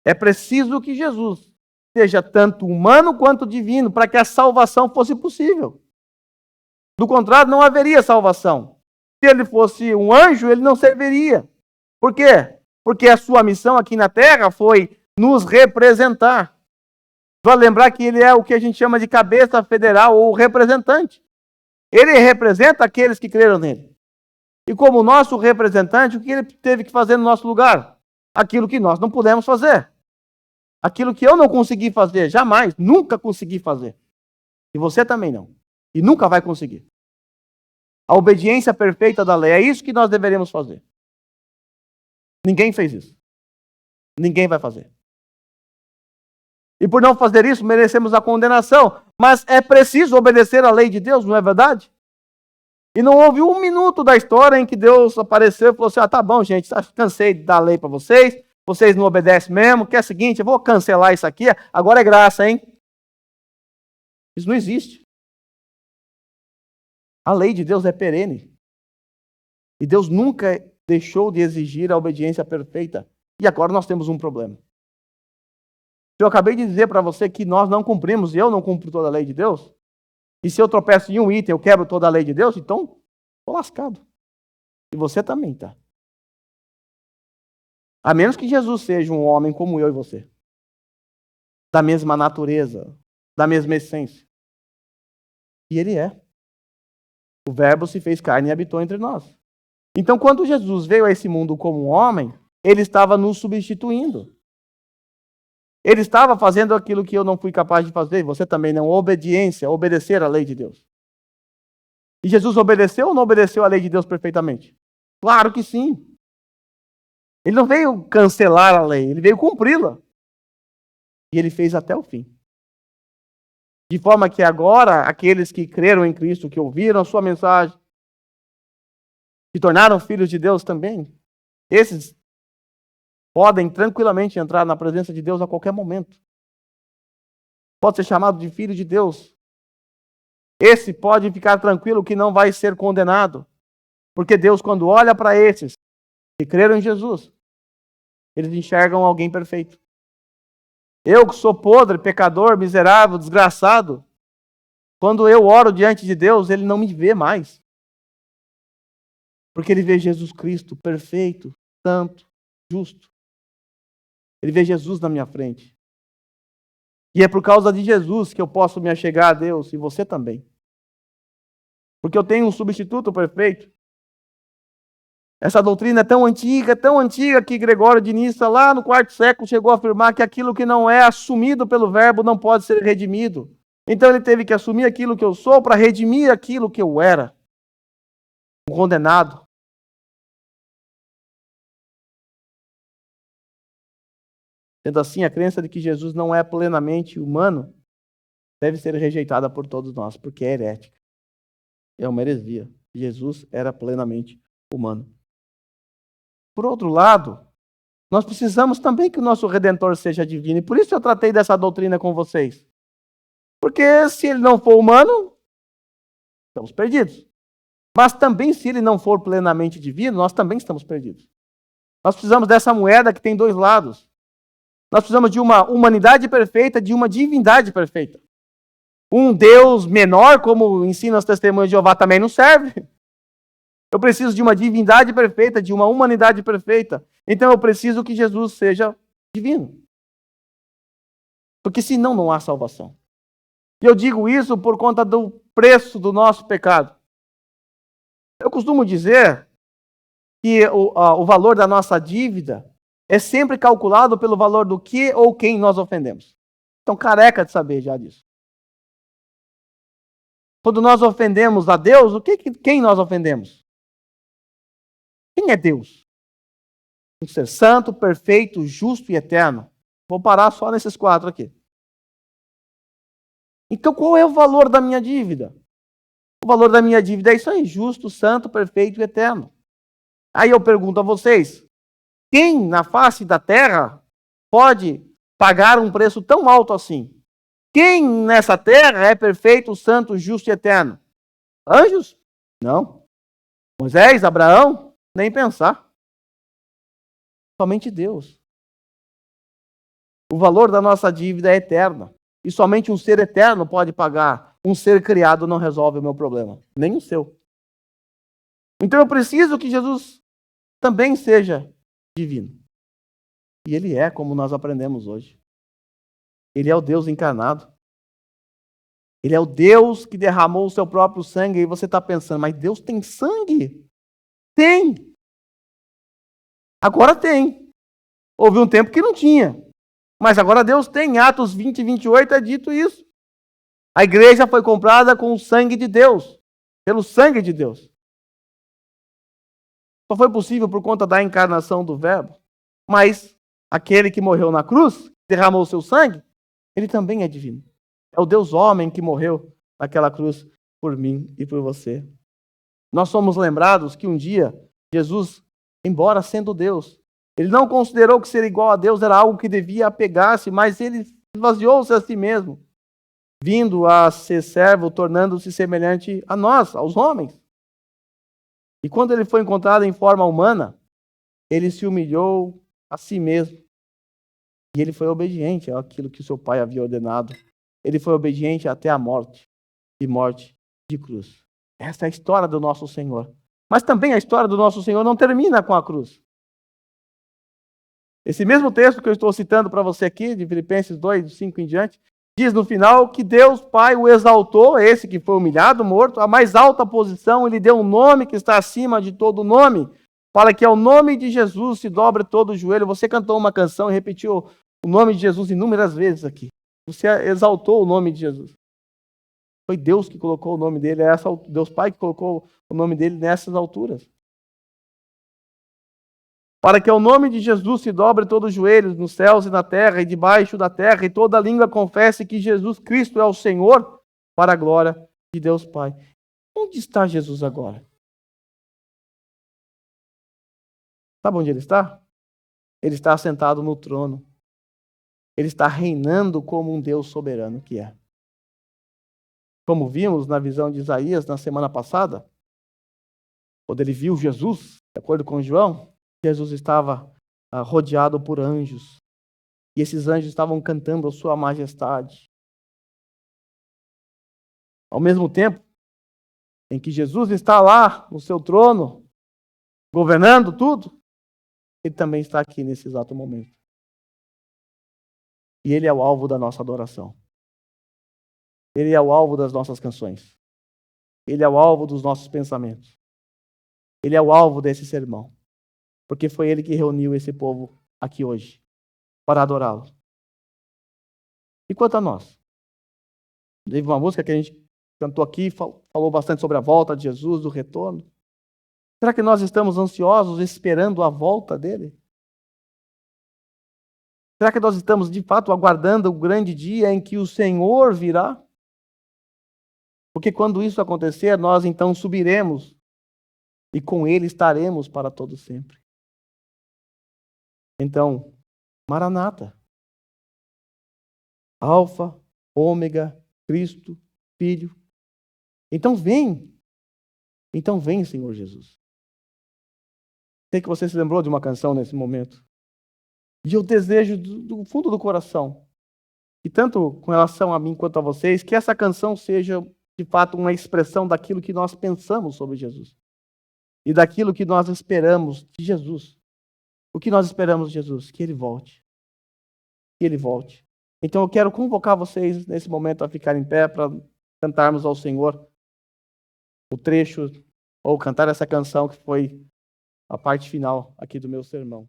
É preciso que Jesus seja tanto humano quanto divino para que a salvação fosse possível. Do contrário, não haveria salvação. Se ele fosse um anjo, ele não serviria. Por quê? Porque a sua missão aqui na terra foi nos representar. Vale lembrar que ele é o que a gente chama de cabeça federal ou representante. Ele representa aqueles que creram nele. E como nosso representante, o que ele teve que fazer no nosso lugar? Aquilo que nós não pudemos fazer. Aquilo que eu não consegui fazer, jamais, nunca consegui fazer. E você também não. E nunca vai conseguir. A obediência perfeita da lei, é isso que nós deveríamos fazer. Ninguém fez isso. Ninguém vai fazer. E por não fazer isso, merecemos a condenação. Mas é preciso obedecer à lei de Deus, não é verdade? E não houve um minuto da história em que Deus apareceu e falou assim, tá bom, gente, cansei de dar a lei para vocês, vocês não obedecem mesmo, que é o seguinte, eu vou cancelar isso aqui, agora é graça, hein? Isso não existe. A lei de Deus é perene. E Deus nunca deixou de exigir a obediência perfeita. E agora nós temos um problema. Eu acabei de dizer para você que nós não cumprimos, e eu não cumpro toda a lei de Deus. E se eu tropeço em um item, eu quebro toda a lei de Deus, então estou lascado. E você também tá. A menos que Jesus seja um homem como eu e você. Da mesma natureza, da mesma essência. E ele é. O Verbo se fez carne e habitou entre nós. Então, quando Jesus veio a esse mundo como um homem, ele estava nos substituindo. Ele estava fazendo aquilo que eu não fui capaz de fazer, você também não, obediência, obedecer à lei de Deus. E Jesus obedeceu ou não obedeceu à lei de Deus perfeitamente? Claro que sim. Ele não veio cancelar a lei, ele veio cumpri-la. E ele fez até o fim. De forma que agora, aqueles que creram em Cristo, que ouviram a sua mensagem, se tornaram filhos de Deus também, esses podem tranquilamente entrar na presença de Deus a qualquer momento. Pode ser chamado de filho de Deus. Esse pode ficar tranquilo que não vai ser condenado. Porque Deus, quando olha para esses que creram em Jesus, eles enxergam alguém perfeito. Eu que sou podre, pecador, miserável, desgraçado, quando eu oro diante de Deus, Ele não me vê mais. Porque Ele vê Jesus Cristo perfeito, santo, justo. Ele vê Jesus na minha frente. E é por causa de Jesus que eu posso me achegar a Deus, e você também. Porque eu tenho um substituto perfeito. Essa doutrina é tão antiga, que Gregório de Nissa, lá no quarto século, chegou a afirmar que aquilo que não é assumido pelo Verbo não pode ser redimido. Então ele teve que assumir aquilo que eu sou para redimir aquilo que eu era. Um condenado. Sendo assim, a crença de que Jesus não é plenamente humano deve ser rejeitada por todos nós, porque é herética. É uma heresia. Jesus era plenamente humano. Por outro lado, nós precisamos também que o nosso Redentor seja divino. E por isso eu tratei dessa doutrina com vocês. Porque se ele não for humano, estamos perdidos. Mas também se ele não for plenamente divino, nós também estamos perdidos. Nós precisamos dessa moeda que tem dois lados. Nós precisamos de uma humanidade perfeita, de uma divindade perfeita. Um Deus menor, como ensina os testemunhos de Jeová, também não serve. Eu preciso de uma divindade perfeita, de uma humanidade perfeita. Então eu preciso que Jesus seja divino. Porque senão não há salvação. E eu digo isso por conta do preço do nosso pecado. Eu costumo dizer que o valor da nossa dívida é sempre calculado pelo valor do que ou quem nós ofendemos. Então, careca de saber já disso. Quando nós ofendemos a Deus, quem nós ofendemos? Quem é Deus? Um ser santo, perfeito, justo e eterno. Vou parar só nesses 4 aqui. Então, qual é o valor da minha dívida? O valor da minha dívida é isso aí, justo, santo, perfeito e eterno. Aí eu pergunto a vocês, quem na face da terra pode pagar um preço tão alto assim? Quem nessa terra é perfeito, santo, justo e eterno? Anjos? Não. Moisés, Abraão? Nem pensar. Somente Deus. O valor da nossa dívida é eterna. E somente um ser eterno pode pagar. Um ser criado não resolve o meu problema. Nem o seu. Então eu preciso que Jesus também seja divino. E Ele é, como nós aprendemos hoje. Ele é o Deus encarnado. Ele é o Deus que derramou o seu próprio sangue. E você está pensando, mas Deus tem sangue? Tem. Agora tem. Houve um tempo que não tinha. Mas agora Deus tem. Em Atos 20 e 28 é dito isso. A igreja foi comprada com o sangue de Deus. Pelo sangue de Deus. Só foi possível por conta da encarnação do Verbo. Mas aquele que morreu na cruz, derramou o seu sangue, ele também é divino. É o Deus homem que morreu naquela cruz por mim e por você. Nós somos lembrados que um dia Jesus, embora sendo Deus, ele não considerou que ser igual a Deus era algo que devia apegar-se, mas ele esvaziou-se a si mesmo, vindo a ser servo, tornando-se semelhante a nós, aos homens. E quando ele foi encontrado em forma humana, ele se humilhou a si mesmo. E ele foi obediente àquilo que o seu pai havia ordenado. Ele foi obediente até a morte, e morte de cruz. Essa é a história do nosso Senhor. Mas também a história do nosso Senhor não termina com a cruz. Esse mesmo texto que eu estou citando para você aqui, de Filipenses 2, 5 em diante, diz no final que Deus Pai o exaltou, esse que foi humilhado, morto, a mais alta posição, ele deu um nome que está acima de todo nome, para que ao nome de Jesus se dobre todo o joelho. Você cantou uma canção e repetiu o nome de Jesus inúmeras vezes aqui. Você exaltou o nome de Jesus. Foi Deus que colocou o nome dele, Deus Pai que colocou o nome dele nessas alturas. Para que ao nome de Jesus se dobre todos os joelhos nos céus e na terra e debaixo da terra, e toda língua confesse que Jesus Cristo é o Senhor, para a glória de Deus Pai. Onde está Jesus agora? Sabe onde ele está? Ele está assentado no trono. Ele está reinando como um Deus soberano que é. Como vimos na visão de Isaías na semana passada, quando ele viu Jesus, de acordo com João, Jesus estava rodeado por anjos. E esses anjos estavam cantando a sua majestade. Ao mesmo tempo em que Jesus está lá no seu trono, governando tudo, ele também está aqui nesse exato momento. E ele é o alvo da nossa adoração. Ele é o alvo das nossas canções. Ele é o alvo dos nossos pensamentos. Ele é o alvo desse sermão. Porque foi ele que reuniu esse povo aqui hoje para adorá-lo. E quanto a nós? Teve uma música que a gente cantou aqui, falou bastante sobre a volta de Jesus, do retorno. Será que nós estamos ansiosos esperando a volta dele? Será que nós estamos de fato aguardando o grande dia em que o Senhor virá? Porque quando isso acontecer, nós então subiremos e com ele estaremos para todo sempre. Então, Maranata. Alfa, Ômega, Cristo, Filho. Então vem. Então vem, Senhor Jesus. Sei que você se lembrou de uma canção nesse momento. E eu desejo do fundo do coração, e tanto com relação a mim quanto a vocês, que essa canção seja de fato uma expressão daquilo que nós pensamos sobre Jesus. E daquilo que nós esperamos de Jesus. O que nós esperamos de Jesus? Que ele volte. Que ele volte. Então eu quero convocar vocês nesse momento a ficar em pé para cantarmos ao Senhor o trecho, ou cantar essa canção que foi a parte final aqui do meu sermão.